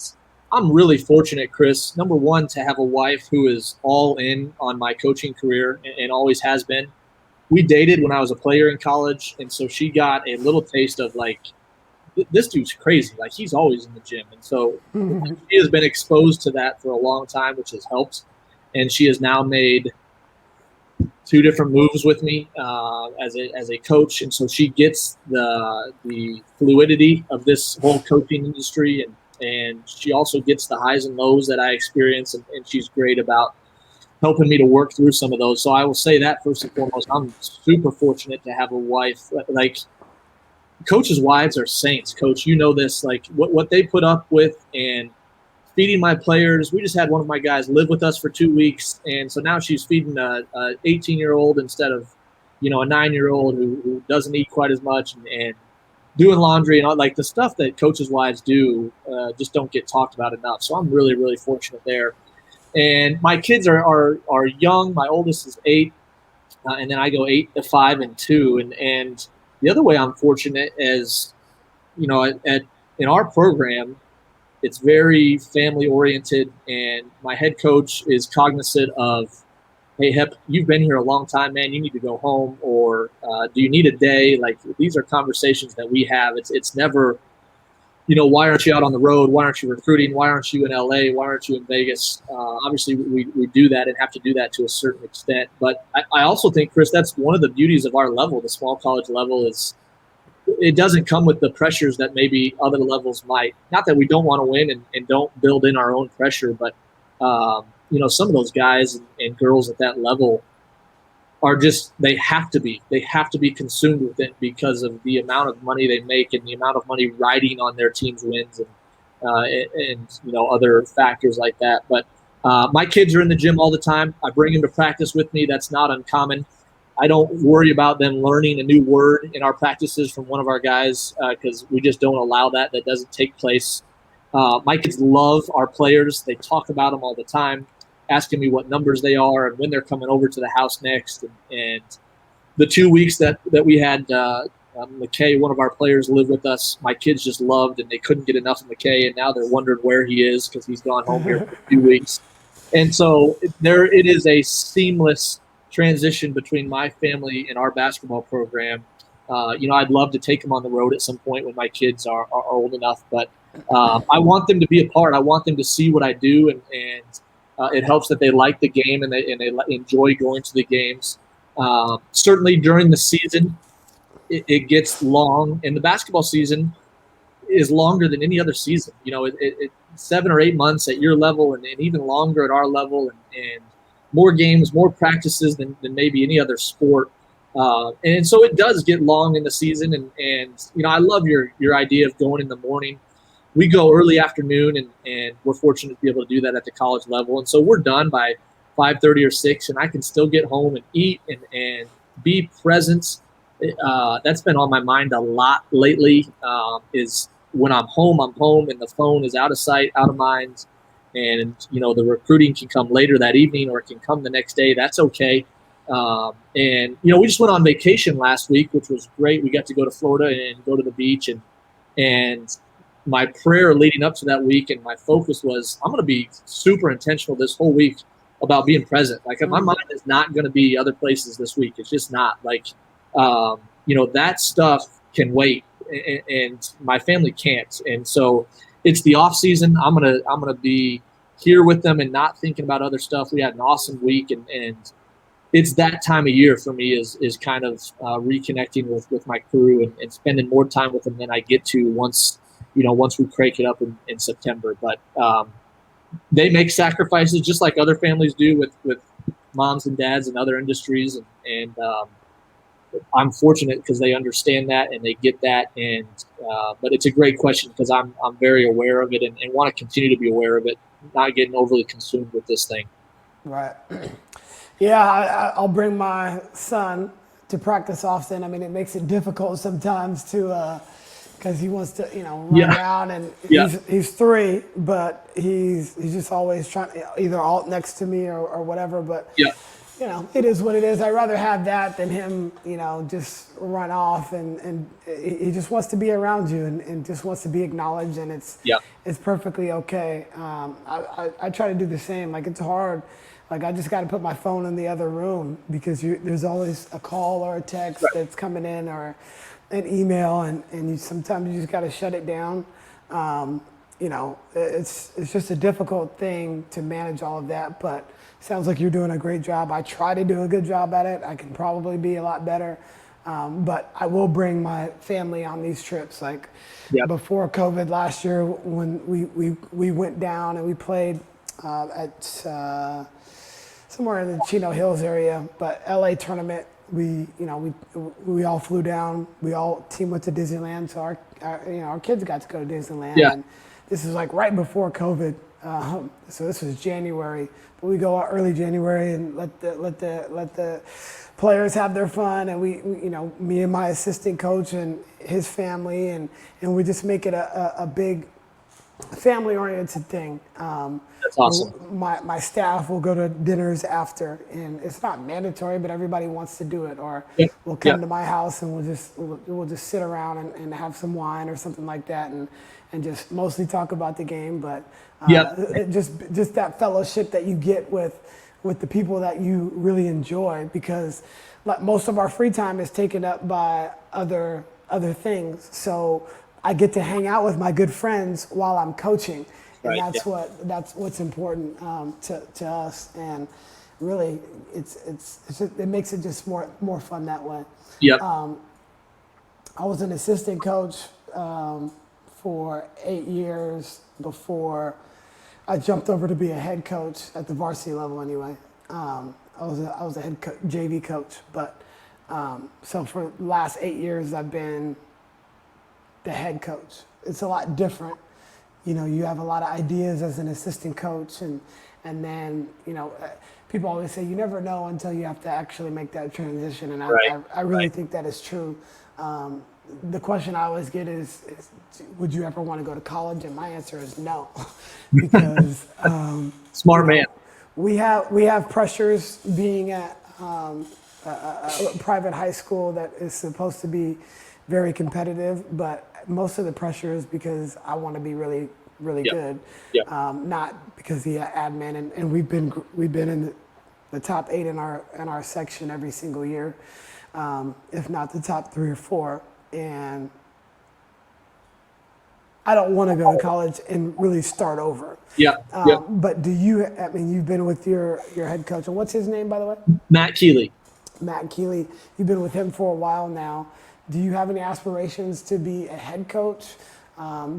I'm really fortunate, Chris, number one, to have a wife who is all in on my coaching career and always has been. We dated when I was a player in college, and so she got a little taste of, like, this dude's crazy. Like, he's always in the gym. And so she has been exposed to that for a long time, which has helped. And she has now made 2 different moves with me as a coach. And so she gets the fluidity of this whole coaching industry, and she also gets the highs and lows that I experience, and she's great about helping me to work through some of those. So I will say that first and foremost, I'm super fortunate to have a wife. Like, coaches' wives are saints, Coach. You know this. Like, what they put up with, and feeding my players. We just had one of my guys live with us for 2 weeks, and so now she's feeding a 18-year-old instead of, a 9-year-old who doesn't eat quite as much, and doing laundry and all, like, the stuff that coaches' wives do just don't get talked about enough. So I'm really, really fortunate there. And my kids are young. My oldest is 8, and then I go 8 to 5 and 2. And the other way I'm fortunate is, in our program, it's very family oriented, and my head coach is cognizant of, hey, Hep, you've been here a long time, man. You need to go home, or do you need a day? Like, these are conversations that we have. It's never, why aren't you out on the road? Why aren't you recruiting? Why aren't you in LA? Why aren't you in Vegas? Obviously, we do that and have to do that to a certain extent. But I also think, Chris, that's one of the beauties of our level, the small college level, is it doesn't come with the pressures that maybe other levels might. Not that we don't want to win and don't build in our own pressure, but, some of those guys and girls at that level, are just, they have to be consumed with it because of the amount of money they make and the amount of money riding on their team's wins and other factors like that. But my kids are in the gym all the time. I bring them to practice with me. That's not uncommon. I don't worry about them learning a new word in our practices from one of our guys because we just don't allow that. That doesn't take place. My kids love our players. They talk about them all the time, asking me what numbers they are and when they're coming over to the house next. And the 2 weeks that we had McKay, one of our players, live with us, my kids just loved, and they couldn't get enough of McKay, and now they're wondering where he is because he's gone home here for a few weeks. And so it is a seamless transition between my family and our basketball program. I'd love to take them on the road at some point when my kids are old enough, but I want them to be a part. I want them to see what I do, and it helps that they like the game and they enjoy going to the games. Certainly during the season, it gets long, and the basketball season is longer than any other season. 7 or 8 months at your level, and even longer at our level, and more games, more practices than maybe any other sport. And so it does get long in the season. And I love your idea of going in the morning. We go early afternoon, and we're fortunate to be able to do that at the college level. And so we're done by 5:30 or 6, and I can still get home and eat and be present. That's been on my mind a lot lately, is when I'm home, and the phone is out of sight, out of mind. And, the recruiting can come later that evening or it can come the next day. That's okay. And we just went on vacation last week, which was great. We got to go to Florida and go to the beach. And my prayer leading up to that week and my focus was, I'm going to be super intentional this whole week about being present. Like, my mind is not going to be other places this week. It's just not. Like, that stuff can wait, and my family can't. And so it's the off season. I'm gonna be here with them and not thinking about other stuff. We had an awesome week, and it's that time of year for me is kind of reconnecting with my crew and spending more time with them than I get to once we crank it up in September. But they make sacrifices just like other families do with moms and dads in other industries, and I'm fortunate because they understand that and they get that. And but it's a great question because I'm very aware of it and want to continue to be aware of it, not getting overly consumed with this thing. Right. Yeah, I'll bring my son to practice often. I mean, it makes it difficult sometimes to because he wants to run around, and he's 3, but he's just always trying to either alt next to me or whatever. But it is what it is. I'd rather have that than him, just run off and he just wants to be around you and just wants to be acknowledged, and it's perfectly okay. I try to do the same. Like, it's hard. Like, I just got to put my phone in the other room because there's always a call or a text that's coming in or an email, and sometimes you just got to shut it down. It's just a difficult thing to manage all of that, but sounds like you're doing a great job. I try to do a good job at it. I can probably be a lot better, but I will bring my family on these trips. Like before COVID last year, when we went down and we played at somewhere in the Chino Hills area, but LA tournament. We all flew down. Team went to Disneyland, so our kids got to go to Disneyland. Yeah. And this is like right before COVID, so this was January. But we go out early January and let the players have their fun, and we me and my assistant coach and his family, and we just make it a big family-oriented thing. That's awesome. My staff will go to dinners after, and it's not mandatory, but everybody wants to do it. Or we'll come to my house and we'll just sit around and have some wine or something like that, and just mostly talk about the game. But just that fellowship that you get with the people that you really enjoy, because like most of our free time is taken up by other things. So I get to hang out with my good friends while I'm coaching, and that's what's important to us. And really, it makes it just more fun that way. I was an assistant coach for 8 years before I jumped over to be a head coach at the varsity level. Anyway, I was a JV coach, but so for the last 8 years I've been the head coach. It's a lot different. You know, you have a lot of ideas as an assistant coach, and then people always say you never know until you have to actually make that transition, and I really think that is true. The question I always get is would you ever want to go to college? And my answer is no, because smart man. We have pressures being at a private high school that is supposed to be very competitive, but most of the pressure is because I want to be really good, not because the admin. And we've been in the top 8 in our section every single year, if not the top 3 or 4. And I don't want to go to college and really start over. But do you? I mean, you've been with your head coach, and what's his name, by the way? Matt Keeley. Matt Keeley. You've been with him for a while now. Do you have any aspirations to be a head coach?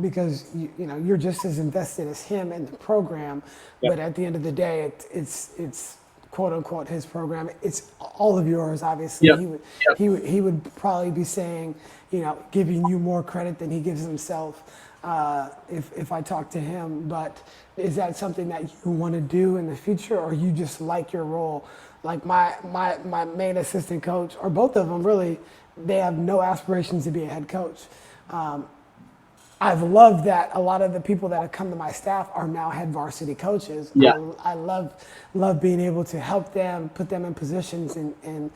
Because you're just as invested as him in the program, but at the end of the day, it's quote unquote his program. It's all of yours, obviously. He would probably be saying, giving you more credit than he gives himself. If I talk to him, but is that something that you want to do in the future, or you just like your role? Like my main assistant coach, or both of them really, they have no aspirations to be a head coach. I've loved that a lot of the people that have come to my staff are now head varsity coaches. I love being able to help them, put them in positions and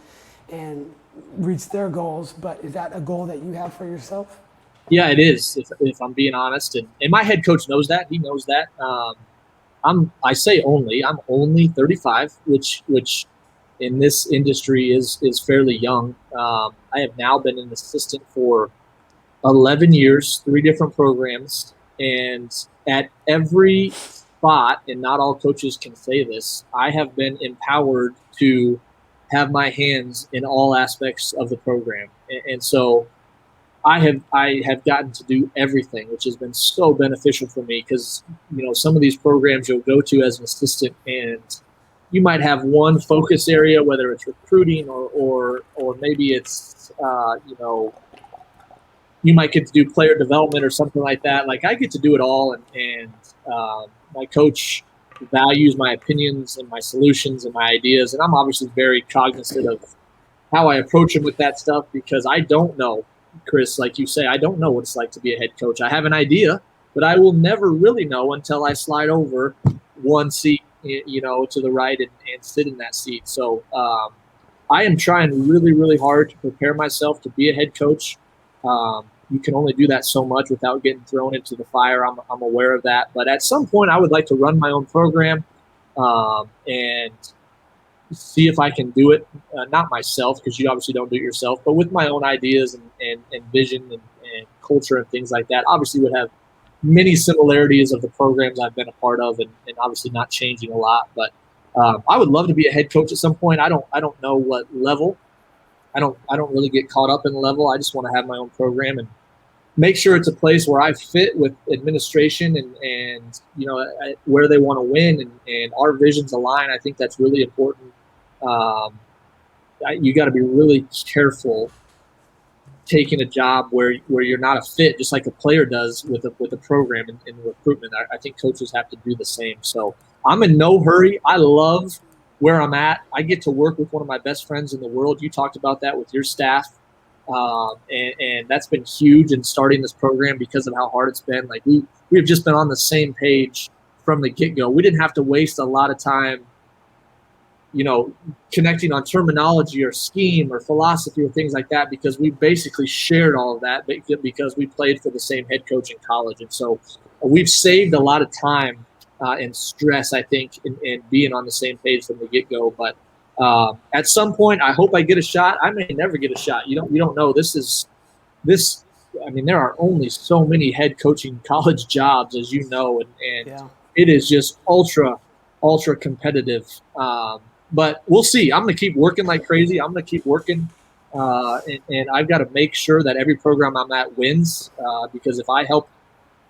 reach their goals. But is that a goal that you have for yourself? Yeah, it is, if I'm being honest. And my head coach knows that. He knows that. I'm only 35, which in this industry is fairly young. I have now been an assistant for 11 years, 3 different programs, and at every spot, and not all coaches can say this, I have been empowered to have my hands in all aspects of the program. And so I have gotten to do everything, which has been so beneficial for me, because some of these programs you'll go to as an assistant, and you might have one focus area, whether it's recruiting or maybe it's you might get to do player development or something like that. Like, I get to do it all, and my coach values my opinions and my solutions and my ideas, and I'm obviously very cognizant of how I approach him with that stuff, because I don't know, Chris, like you say, I don't know what it's like to be a head coach. I have an idea, but I will never really know until I slide over one seat, to the right and sit in that seat. So I am trying really, really hard to prepare myself to be a head coach. You can only do that so much without getting thrown into the fire. I'm aware of that. But at some point, I would like to run my own program and see if I can do it, not myself, because you obviously don't do it yourself, but with my own ideas and vision and culture and things like that. Obviously would have many similarities of the programs I've been a part of, and obviously not changing a lot. But I would love to be a head coach at some point. I don't know what level. I don't really get caught up in the level. I just want to have my own program and make sure it's a place where I fit with administration and where they want to win and our visions align. I think that's really important. You got to be really careful taking a job where you're not a fit, just like a player does with a program in recruitment. I think coaches have to do the same. So I'm in no hurry. I love where I'm at. I get to work with one of my best friends in the world. You talked about that with your staff. And that's been huge in starting this program because of how hard it's been. Like we've just been on the same page from the get-go. We didn't have to waste a lot of time, connecting on terminology or scheme or philosophy or things like that, because we basically shared all of that because we played for the same head coach in college. And so we've saved a lot of time and stress, I think, in being on the same page from the get-go. But at some point, I hope I get a shot. I may never get a shot. You don't know. I mean, there are only so many head coaching college jobs, as you know, and it is just ultra competitive. But we'll see. I'm going to keep working like crazy. I'm going to keep working, and I've got to make sure that every program I'm at wins. Because if I help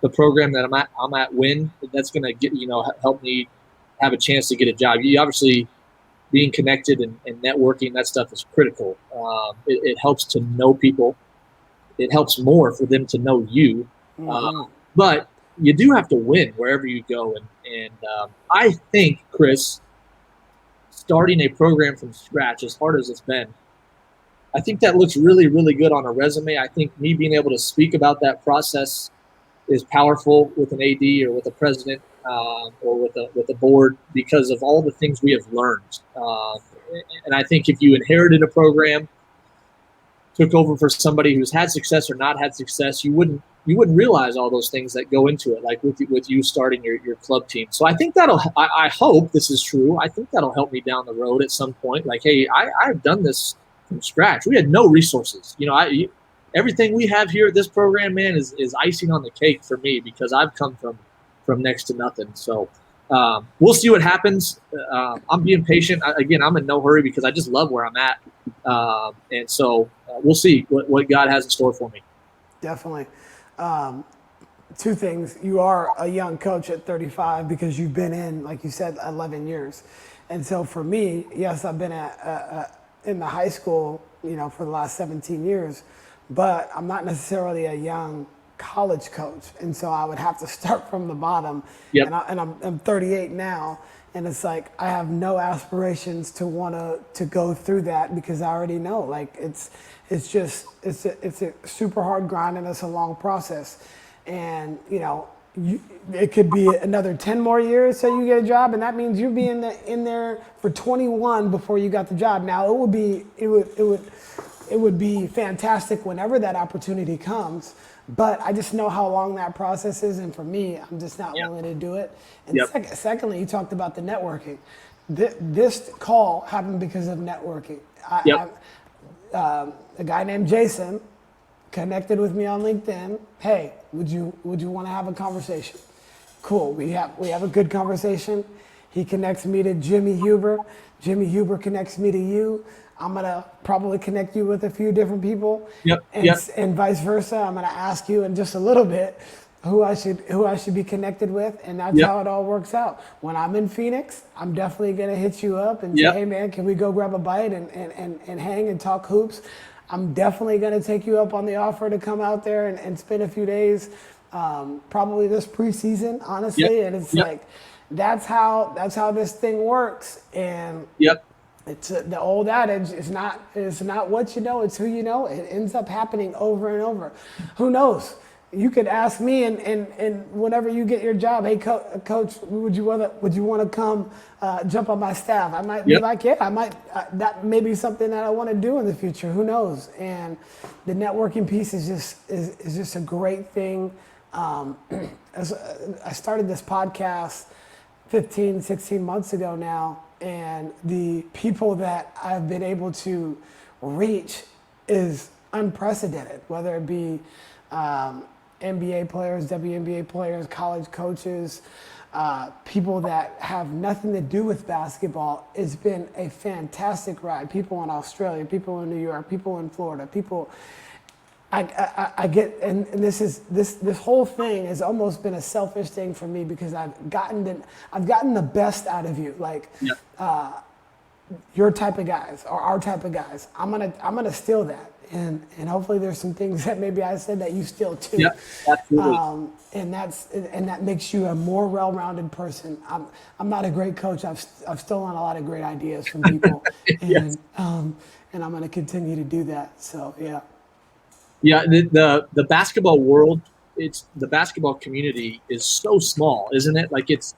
the program that I'm at win, that's going to help me have a chance to get a job. You obviously being connected and networking, that stuff is critical. It helps to know people. It helps more for them to know you. But you do have to win wherever you go. And I think, Chris, starting a program from scratch, as hard as it's been, I think that looks really, really good on a resume. I think me being able to speak about that process is powerful with an AD or with a president or with a board because of all the things we have learned. And I think if you inherited a program, took over for somebody who's had success or not had success, you wouldn't realize all those things that go into it, like with you starting your club team. So I think I hope this is true. I think that'll help me down the road at some point. Like, hey, I've done this from scratch. We had no resources. Everything we have here at this program, man, is icing on the cake for me because I've come from next to nothing. So we'll see what happens. I'm being patient. Again, I'm in no hurry because I just love where I'm at. And so we'll see what God has in store for me. Definitely. Two things. You are a young coach at 35 because you've been in, like you said, 11 years. And so for me, yes, I've been in the high school, for the last 17 years, but I'm not necessarily a young college coach. And so I would have to start from the bottom. Yep. And I'm 38 now. And it's like, I have no aspirations to want to go through that because I already know, like, it's a super hard grind and it's a long process. And, it could be another 10 more years till you get a job. And that means you'll be in there for 21 before you got the job. Now it would be fantastic whenever that opportunity comes. But I just know how long that process is, and for me, I'm just not willing to do it. And secondly, you talked about the networking. This call happened because of networking. A guy named Jason connected with me on LinkedIn. Hey, would you want to have a conversation? Cool. We have a good conversation. He connects me to Jimmy Huber. Jimmy Huber connects me to you. I'm going to probably connect you with a few different people and vice versa. I'm going to ask you in just a little bit who I should be connected with. And that's how it all works out. When I'm in Phoenix, I'm definitely going to hit you up and say, hey man, can we go grab a bite and hang and talk hoops? I'm definitely going to take you up on the offer to come out there and spend a few days, probably this preseason, honestly. And it's like, that's how this thing works. And it's the old adage, it's not what you know, it's who you know. It ends up happening over and over. Who knows? You could ask me and whenever you get your job, hey coach, would you want to come jump on my staff? I might be like, that may be something that I want to do in the future. Who knows? And the networking piece is just a great thing. As I started this podcast 15, 16 months ago now, and the people that I've been able to reach is unprecedented, whether it be NBA players, WNBA players, college coaches, people that have nothing to do with basketball. It's been a fantastic ride. People in Australia, people in New York, people in Florida, people. I get, and this whole thing has almost been a selfish thing for me because I've gotten the best out of you, like your type of guys or our type of guys. I'm gonna steal that, and hopefully there's some things that maybe I said that you steal too. Yeah, absolutely. And that makes you a more well-rounded person. I'm not a great coach. I've stolen a lot of great ideas from people, and I'm gonna continue to do that. So yeah. Yeah, the basketball world, the basketball community is so small, isn't it? Like it's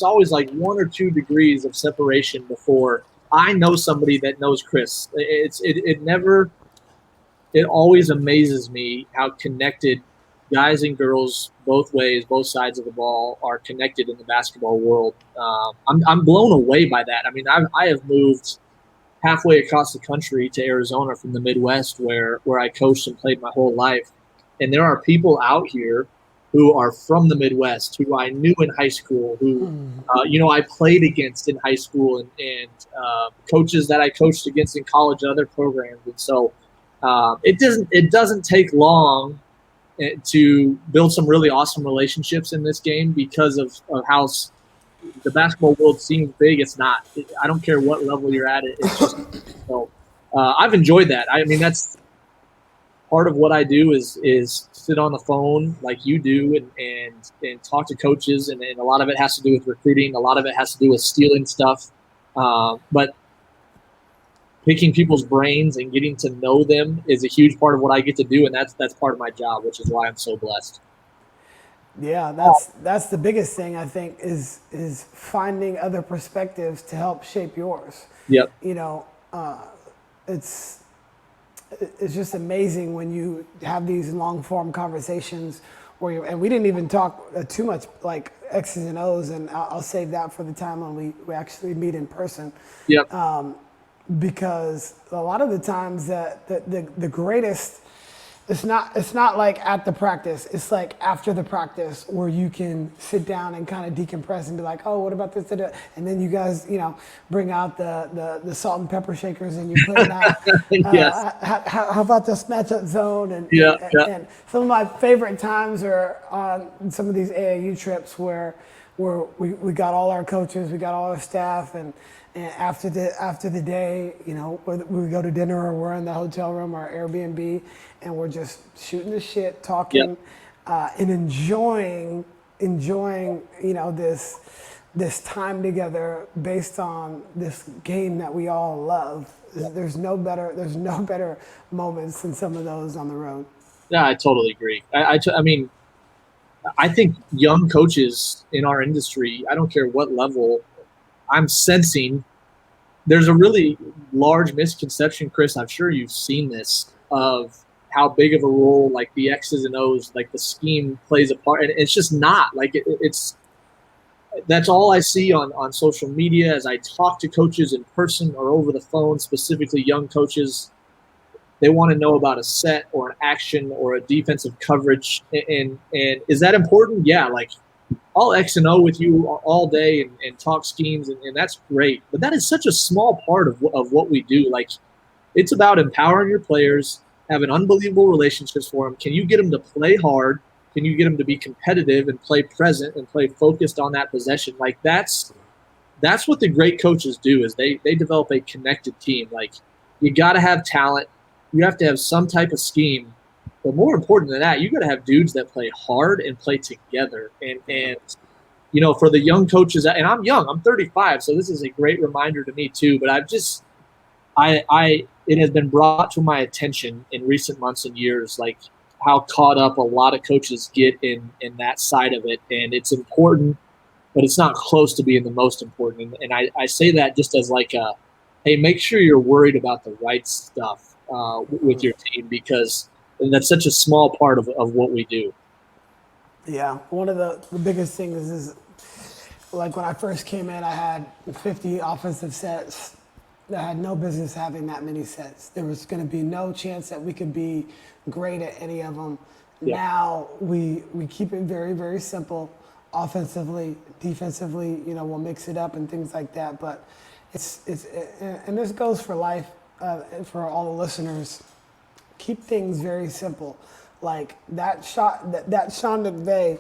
always like 1 or 2 degrees of separation before I know somebody that knows Chris. It always amazes me how connected guys and girls both ways, both sides of the ball are connected in the basketball world. I'm blown away by that. I mean, I have moved halfway across the country to Arizona from the Midwest where I coached and played my whole life. And there are people out here who are from the Midwest, who I knew in high school, who, I played against in high school and coaches that I coached against in college and other programs. And so it doesn't take long to build some really awesome relationships in this game because of how the basketball world seems big. It's not. I don't care what level you're at. It's just so. I've enjoyed that. I mean, that's part of what I do is sit on the phone like you do and talk to coaches, and a lot of it has to do with recruiting. A lot of it has to do with stealing stuff. But picking people's brains and getting to know them is a huge part of what I get to do, and that's part of my job, which is why I'm so blessed. Yeah, that's the biggest thing I think is finding other perspectives to help shape yours. Yep. You know, it's just amazing when you have these long form conversations where you, and we didn't even talk too much like X's and O's, and I'll save that for the time when we actually meet in person. Yep. Because a lot of the times the greatest, it's not like at the practice, it's like after the practice where you can sit down and kind of decompress and be like, oh, what about this? And then you guys, bring out the salt and pepper shakers and you put them out. Yes. How about this matchup zone? And some of my favorite times are on some of these AAU trips where we got all our coaches, we got all our staff, and after the day, whether we go to dinner or we're in the hotel room or Airbnb, and we're just shooting the shit, talking, and enjoying, this time together based on this game that we all love. There's no better moments than some of those on the road. Yeah, I totally agree. I mean, I think young coaches in our industry, I don't care what level, I'm sensing there's a really large misconception, Chris. I'm sure you've seen this, of how big of a role like the X's and O's, like the scheme plays a part. And it's just not like it's that's all I see on social media as I talk to coaches in person or over the phone, specifically young coaches. They want to know about a set or an action or a defensive coverage. And is that important? Yeah, like I'll X and O with you all day and talk schemes, and that's great. But that is such a small part of what we do. Like, it's about empowering your players, having unbelievable relationships for them. Can you get them to play hard? Can you get them to be competitive and play present and play focused on that possession? Like, that's what the great coaches do, is they develop a connected team. Like, you got to have talent. You have to have some type of scheme. But more important than that, you got to have dudes that play hard and play together. And for the young coaches, and I'm young, I'm 35, so this is a great reminder to me too. But it has been brought to my attention in recent months and years, like how caught up a lot of coaches get in that side of it. And it's important, but it's not close to being the most important. And I say that just as like hey, make sure you're worried about the right stuff with your team, because that's such a small part of what we do. Yeah, one of the biggest things is like when I first came in, I had 50 offensive sets. I had no business having that many sets. There was going to be no chance that we could be great at any of them. Yeah. Now we keep it very, very simple, offensively, defensively. We'll mix it up and things like that. But it's and this goes for life, for all the listeners. Keep things very simple. Like that Sean McVay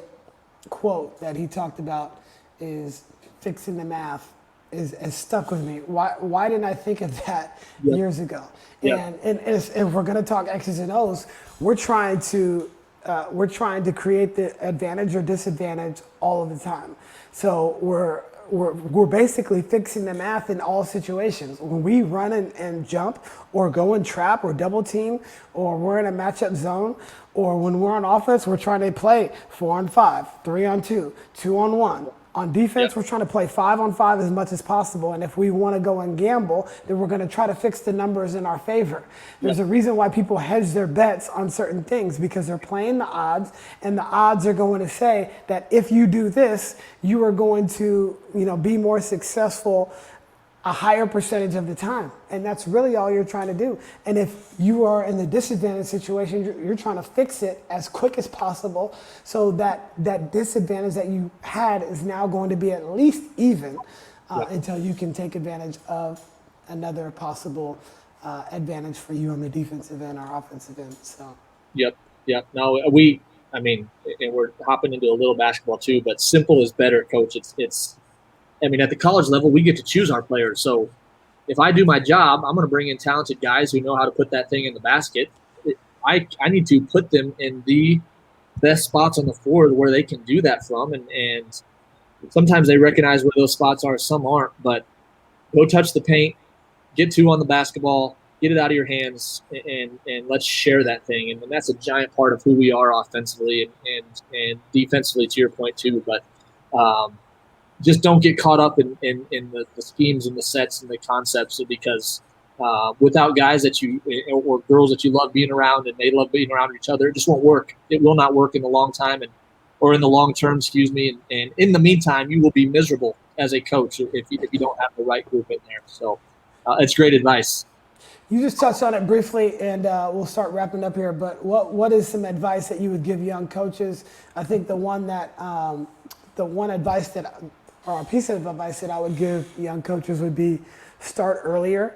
quote that he talked about is fixing the math is stuck with me. Why didn't I think of that years ago? And if we're going to talk X's and O's, we're trying to create the advantage or disadvantage all of the time. So we're basically fixing the math in all situations. When we run and jump or go and trap or double team, or we're in a matchup zone, or when we're on offense, we're trying to play 4-on-5, 3-on-2, 2-on-1. On defense, we're trying to play 5-on-5 as much as possible. And if we want to go and gamble, then we're going to try to fix the numbers in our favor. There's a reason why people hedge their bets on certain things, because they're playing the odds, and the odds are going to say that if you do this, you are going to, be more successful a higher percentage of the time. And that's really all you're trying to do. And if you are in the disadvantaged situation, you're trying to fix it as quick as possible, so that disadvantage that you had is now going to be at least even until you can take advantage of another possible advantage for you on the defensive end or offensive end. So. Yep. No, and we're hopping into a little basketball too, but simple is better, Coach. It's I mean, at the college level, we get to choose our players. So if I do my job, I'm going to bring in talented guys who know how to put that thing in the basket. I need to put them in the best spots on the floor where they can do that from. And sometimes they recognize where those spots are, some aren't. But go touch the paint, get two on the basketball, get it out of your hands, and let's share that thing. And that's a giant part of who we are offensively and defensively, to your point, too. But just don't get caught up in the schemes and the sets and the concepts, because without guys that you or girls that you love being around and they love being around each other, it just won't work. It will not work in the long time or in the long term, excuse me. And in the meantime, you will be miserable as a coach if you don't have the right group in there. So it's great advice. You just touched on it briefly, and we'll start wrapping up here. But what is some advice that you would give young coaches? I think the one advice that, or a piece of advice that I would give young coaches would be start earlier.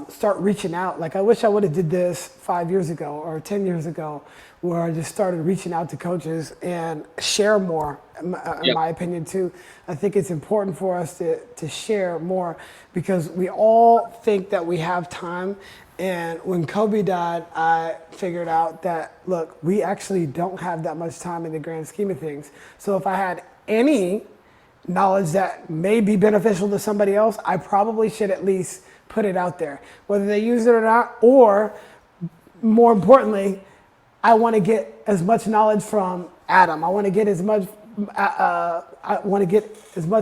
Start reaching out. Like, I wish I would have did this 5 years ago or 10 years ago, where I just started reaching out to coaches and share more, in my opinion, too. I think it's important for us to share more, because we all think that we have time. And when Kobe died, I figured out that, look, we actually don't have that much time in the grand scheme of things. So if I had any knowledge that may be beneficial to somebody else, I probably should at least put it out there, whether they use it or not. Or more importantly, I want to get as much knowledge from Adam. I want to get as much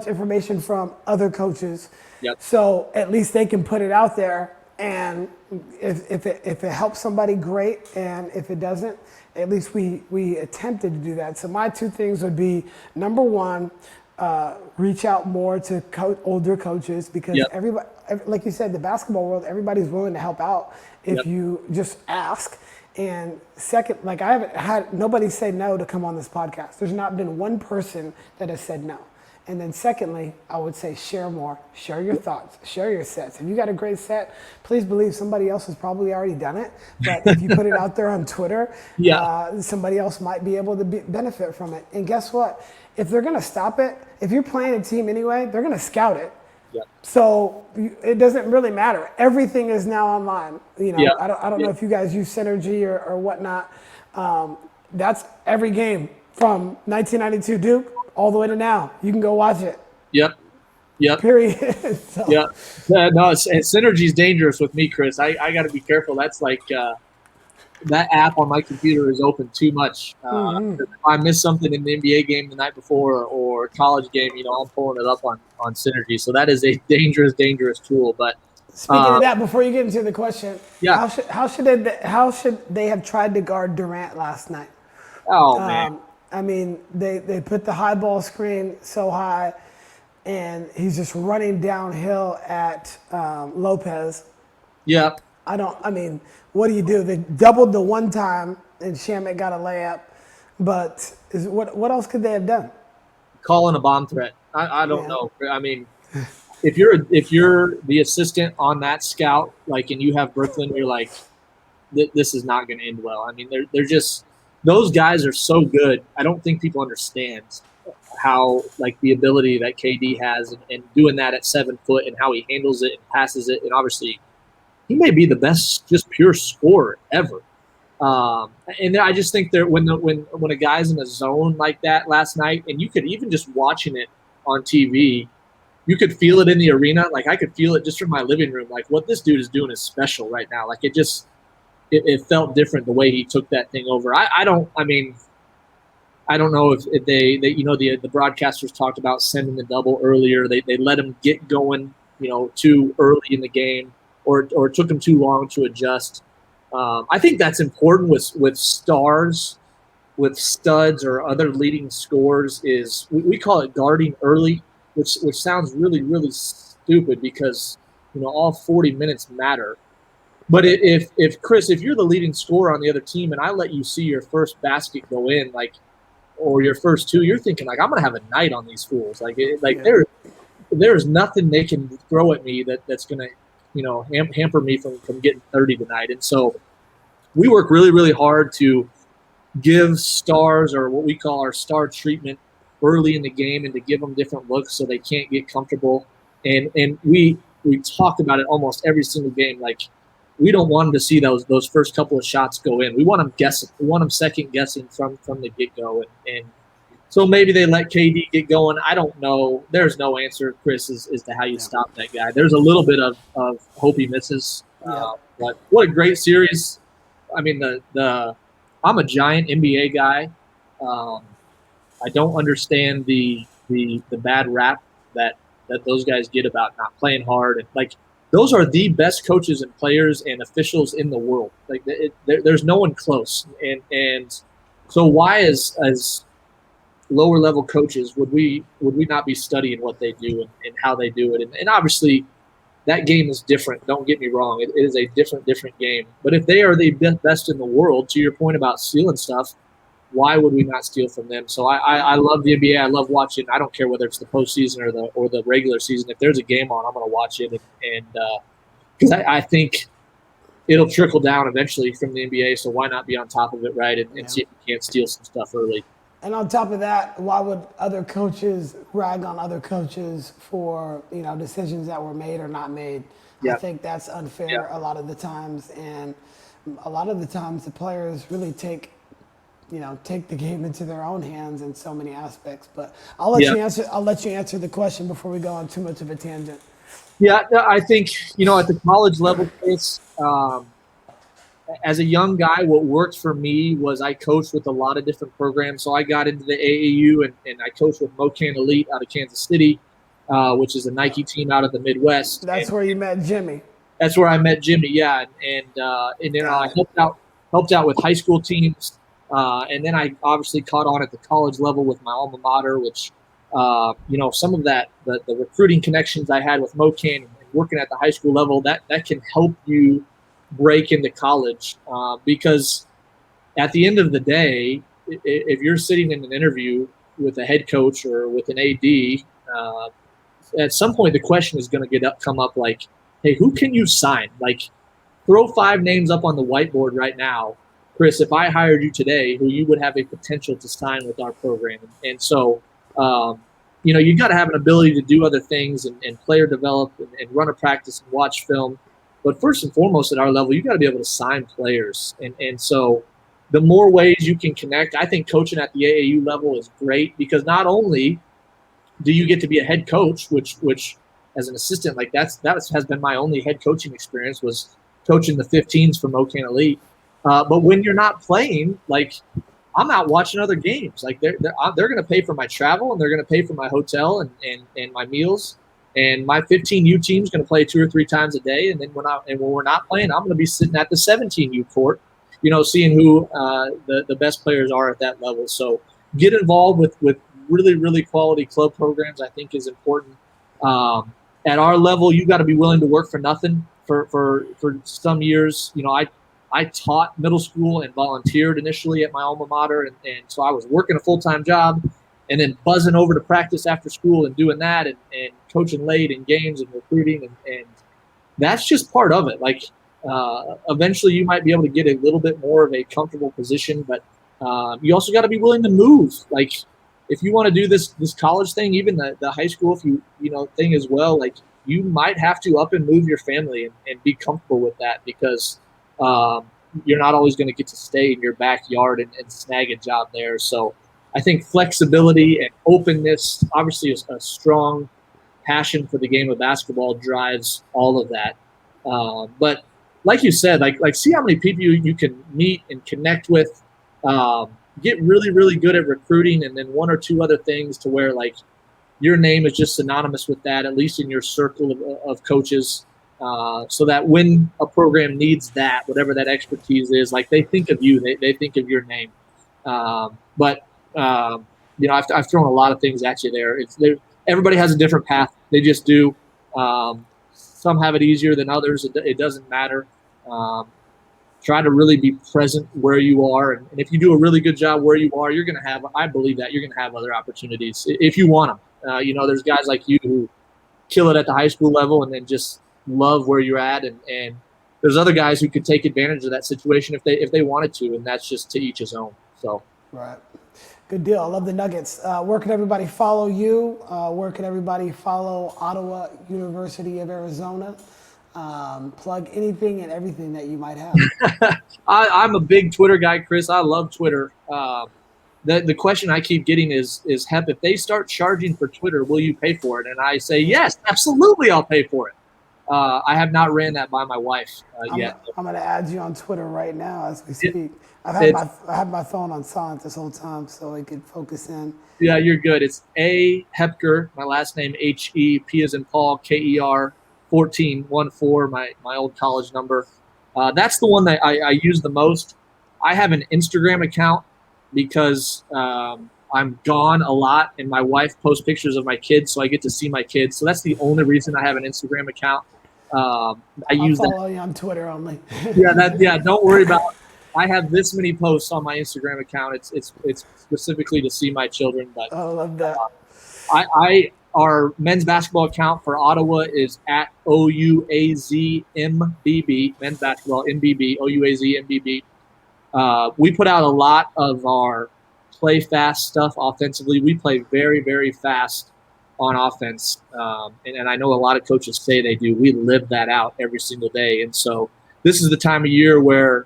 information from other coaches. Yep. So at least they can put it out there. And if it helps somebody, great. And if it doesn't, at least we attempted to do that. So my two things would be, number one, reach out more to older coaches, because everybody, like you said, the basketball world, everybody's willing to help out if you just ask. And second, like, I haven't had nobody say no to come on this podcast. There's not been one person that has said no. And then secondly, I would say share more, share your thoughts, share your sets. If you got a great set, please believe somebody else has probably already done it. But if you put it out there on Twitter, somebody else might be able to benefit from it. And guess what? If they're going to stop it, if you're playing a team anyway, they're going to scout it. Yep. So it doesn't really matter. Everything is now online. You know, I don't know if you guys use Synergy or whatnot. That's every game from 1992 Duke all the way to now. You can go watch it. Yep. Period. So. No, Synergy is dangerous with me, Chris. I got to be careful. That's like that app on my computer is open too much. If I miss something in the NBA game the night before or college game, I'm pulling it up on Synergy. So that is a dangerous tool. But speaking of that, before you get into the question, how should they have tried to guard Durant last night? Oh man. I mean, they put the high ball screen so high, and he's just running downhill at Lopez. Yeah. What do you do? They doubled the one time, and Shamet got a layup. But what else could they have done? Calling a bomb threat. I don't know. I mean, if you're the assistant on that scout, like, and you have Brooklyn, you're like, this is not going to end well. I mean, they're just, those guys are so good. I don't think people understand how, like, the ability that KD has and doing that at 7 foot and how he handles it and passes it. And obviously, he may be the best just pure scorer ever. And I just think that when a guy's in a zone like that last night, and you could even just watching it on TV, you could feel it in the arena. Like, I could feel it just from my living room. Like, what this dude is doing is special right now. Like, it felt different the way he took that thing over. I don't know if they the broadcasters talked about sending the double earlier. They let him get going, too early in the game, or it took him too long to adjust. I think that's important with stars, with studs or other leading scorers. Is we call it guarding early, which sounds really, really stupid because all 40 minutes matter. But if Chris, if you're the leading scorer on the other team and I let you see your first basket go in, like, or your first two, you're thinking, like, I'm gonna have a night on these fools. There's nothing they can throw at me that's gonna hamper me from getting 30 tonight. And so we work really, really hard to give stars, or what we call our star treatment, early in the game and to give them different looks so they can't get comfortable. And we talk about it almost every single game. Like, we don't want them to see those first couple of shots go in. We want them guessing. We want them second guessing from the get go. And so maybe they let KD get going. I don't know. There's no answer, Chris, as to how you stop that guy. There's a little bit of hope he misses. But what a great series. I mean, I'm a giant NBA guy. I don't understand the bad rap that those guys get about not playing hard. And like, those are the best coaches and players and officials in the world. Like, there's no one close. And so why as lower level coaches would we not be studying what they do and how they do it? And obviously that game is different. Don't get me wrong. It is a different game. But if they are the best in the world, to your point about stealing stuff, why would we not steal from them? So I love the NBA. I love watching. I don't care whether it's the postseason or the regular season. If there's a game on, I'm going to watch it. And because I think it'll trickle down eventually from the NBA. So why not be on top of it, right? And see if you can't steal some stuff early. And on top of that, why would other coaches rag on other coaches for, decisions that were made or not made? I think that's unfair a lot of the times. And a lot of the times the players really take the game into their own hands in so many aspects. But I'll let you answer the question before we go on too much of a tangent. Yeah, I think, at the college level, Chris, as a young guy, what worked for me was I coached with a lot of different programs. So I got into the AAU and I coached with Mocan Elite out of Kansas City, which is a Nike team out of the Midwest. That's where you met Jimmy. That's where I met Jimmy, yeah. And then I helped out with high school teams. And then I obviously caught on at the college level with my alma mater, which, some of that, the recruiting connections I had with Mocan and working at the high school level, that can help you break into college. Because at the end of the day, if you're sitting in an interview with a head coach or with an AD, at some point the question is going to come up like, hey, who can you sign? Like, throw 5 names up on the whiteboard right now, Chris, if I hired you today, who you would have a potential to sign with our program. And so, you got to have an ability to do other things and player develop and run a practice and watch film. But first and foremost, at our level, you got to be able to sign players. And so the more ways you can connect, I think coaching at the AAU level is great, because not only do you get to be a head coach, which as an assistant, like that has been my only head coaching experience, was coaching the 15s for Mocan Elite. But when you're not playing, like, I'm out watching other games. Like, they're going to pay for my travel, and they're going to pay for my hotel and my meals. And my 15U team is going to play 2 or 3 times a day. And then when we're not playing, I'm going to be sitting at the 17U court, seeing who the best players are at that level. So get involved with really, really quality club programs, I think, is important. At our level, you got to be willing to work for nothing for some years. I taught middle school and volunteered initially at my alma mater. And so I was working a full-time job and then buzzing over to practice after school and doing that and coaching late in games and recruiting. And that's just part of it. Like, eventually you might be able to get a little bit more of a comfortable position, but you also got to be willing to move. Like, if you want to do this college thing, even the high school, thing as well, like, you might have to up and move your family and be comfortable with that, because you're not always going to get to stay in your backyard and snag a job there. So I think flexibility and openness, obviously a strong passion for the game of basketball, drives all of that. But like you said, like see how many people you can meet and connect with, get really, really good at recruiting, and then 1 or 2 other things to where, like, your name is just synonymous with that, at least in your circle of coaches. So that when a program needs that, whatever that expertise is, like, they think of you, they think of your name. But I've thrown a lot of things at you there. Everybody has a different path. They just do. Some have it easier than others. It doesn't matter. Try to really be present where you are. And if you do a really good job where you are, you're going to have, I believe that, you're going to have other opportunities if you want them. There's guys like you who kill it at the high school level and then just love where you're at. And there's other guys who could take advantage of that situation if they wanted to. And that's just to each his own. So. Right. Good deal. I love the nuggets. Where can everybody follow you? Where can everybody follow Ottawa University of Arizona? Plug anything and everything that you might have. I'm a big Twitter guy, Chris. I love Twitter. The question I keep getting is Hep, if they start charging for Twitter, will you pay for it? And I say, yes, absolutely, I'll pay for it. I have not ran that by my wife yet. I'm going to add you on Twitter right now as we speak. I had my phone on silent this whole time so I could focus in. Yeah, you're good. It's A Hepker, my last name H-E-P as in Paul, K-E-R 1414, my old college number. That's the one that I use the most. I have an Instagram account because I'm gone a lot, and my wife posts pictures of my kids, so I get to see my kids. So that's the only reason I have an Instagram account. I'll follow you on Twitter only. Yeah, don't worry about it. I have this many posts on my Instagram account. It's specifically to see my children. But I love that. Our men's basketball account for Ottawa is at OUAZ MBB, men's basketball MBB, OUAZ MBB. We put out a lot of our play fast stuff offensively. We play very, very fast on offense. And I know a lot of coaches say they do. We live that out every single day. And so this is the time of year where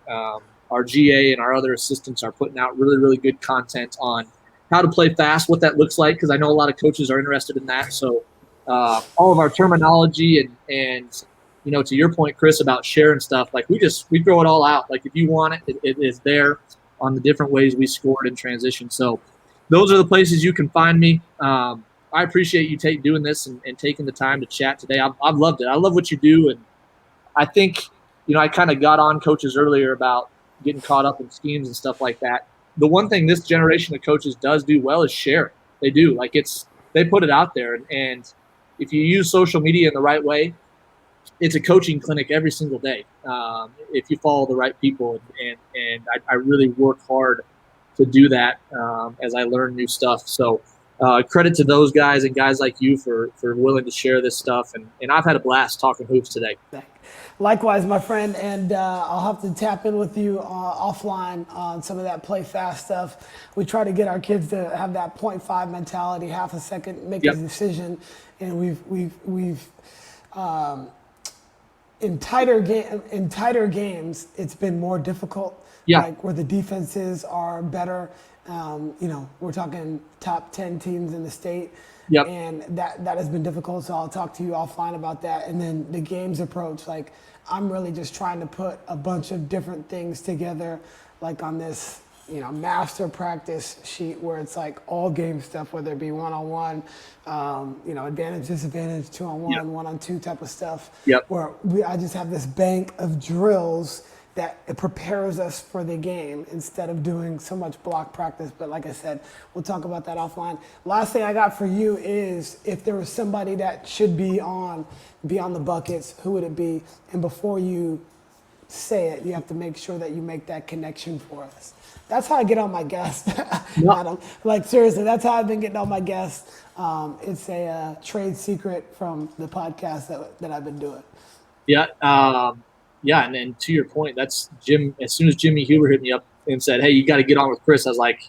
our GA and our other assistants are putting out really, really good content on how to play fast, what that looks like, because I know a lot of coaches are interested in that. So all of our terminology and to your point, Chris, about sharing stuff, like we throw it all out. Like if you want it, it is there on the different ways we scored in transition. So those are the places you can find me. I appreciate you doing this and taking the time to chat today. I've loved it. I love what you do. And I think, I kind of got on coaches earlier about getting caught up in schemes and stuff like that. The one thing this generation of coaches does do well is share. They do. Like they put it out there. And if you use social media in the right way, it's a coaching clinic every single day. If you follow the right people, and I really work hard to do that as I learn new stuff. So credit to those guys and guys like you for willing to share this stuff. And I've had a blast talking hoops today. Likewise, my friend, and I'll have to tap in with you offline on some of that play fast stuff. We try to get our kids to have that 0.5 mentality, half a second, make a decision, and we've in tighter games, it's been more difficult. Yeah. Like where the defenses are better. We're talking top 10 teams in the state. Yep. And that has been difficult. So I'll talk to you offline about that. And then the games approach, like I'm really just trying to put a bunch of different things together, like on this, master practice sheet where it's like all game stuff, whether it be one-on-one, advantage, disadvantage, 2-on-1, 1-on-2 type of stuff. Yep. Where I just have this bank of drills that it prepares us for the game instead of doing so much block practice. But like I said, we'll talk about that offline. Last thing I got for you is if there was somebody that should be on the buckets, who would it be? And before you say it, you have to make sure that you make that connection for us. That's how I get on my guests. Adam. Like seriously, that's how I've been getting on my guests. It's a trade secret from the podcast that I've been doing. Yeah. Yeah, and then to your point, that's Jim. As soon as Jimmy Huber hit me up and said, "Hey, you got to get on with Chris," I was like,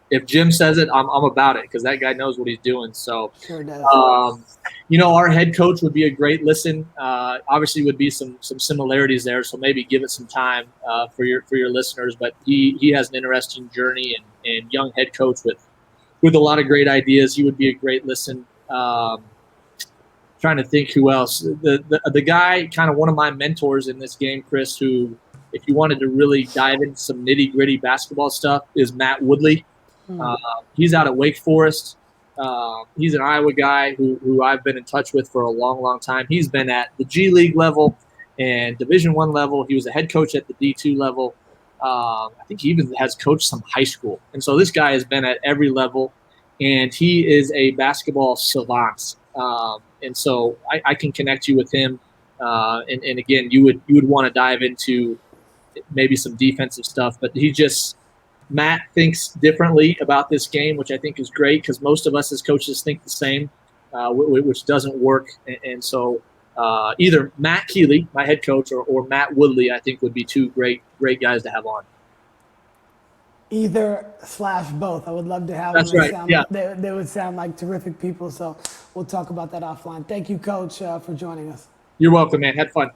"If Jim says it, I'm about it," because that guy knows what he's doing. So, sure does. Our head coach would be a great listen. Obviously, would be some similarities there. So maybe give it some time for your listeners. But he has an interesting journey and young head coach with a lot of great ideas. He would be a great listen. Trying to think who else. The guy, kind of one of my mentors in this game, Chris, who, if you wanted to really dive into some nitty-gritty basketball stuff, is Matt Woodley. He's out at Wake Forest. He's an Iowa guy who I've been in touch with for a long, long time. He's been at the G League level and Division I level. He was a head coach at the D2 level. I think he even has coached some high school. And so this guy has been at every level, and he is a basketball savant. And so I can connect you with him. And again, you would want to dive into maybe some defensive stuff, but Matt thinks differently about this game, which I think is great because most of us as coaches think the same, which doesn't work. And so either Matt Keeley, my head coach, or Matt Woodley, I think would be two great guys to have on. either / both. I would love to have That's them. right. Yeah. They would sound like terrific people. So we'll talk about that offline. Thank you, Coach, for joining us. You're welcome, man. Had fun.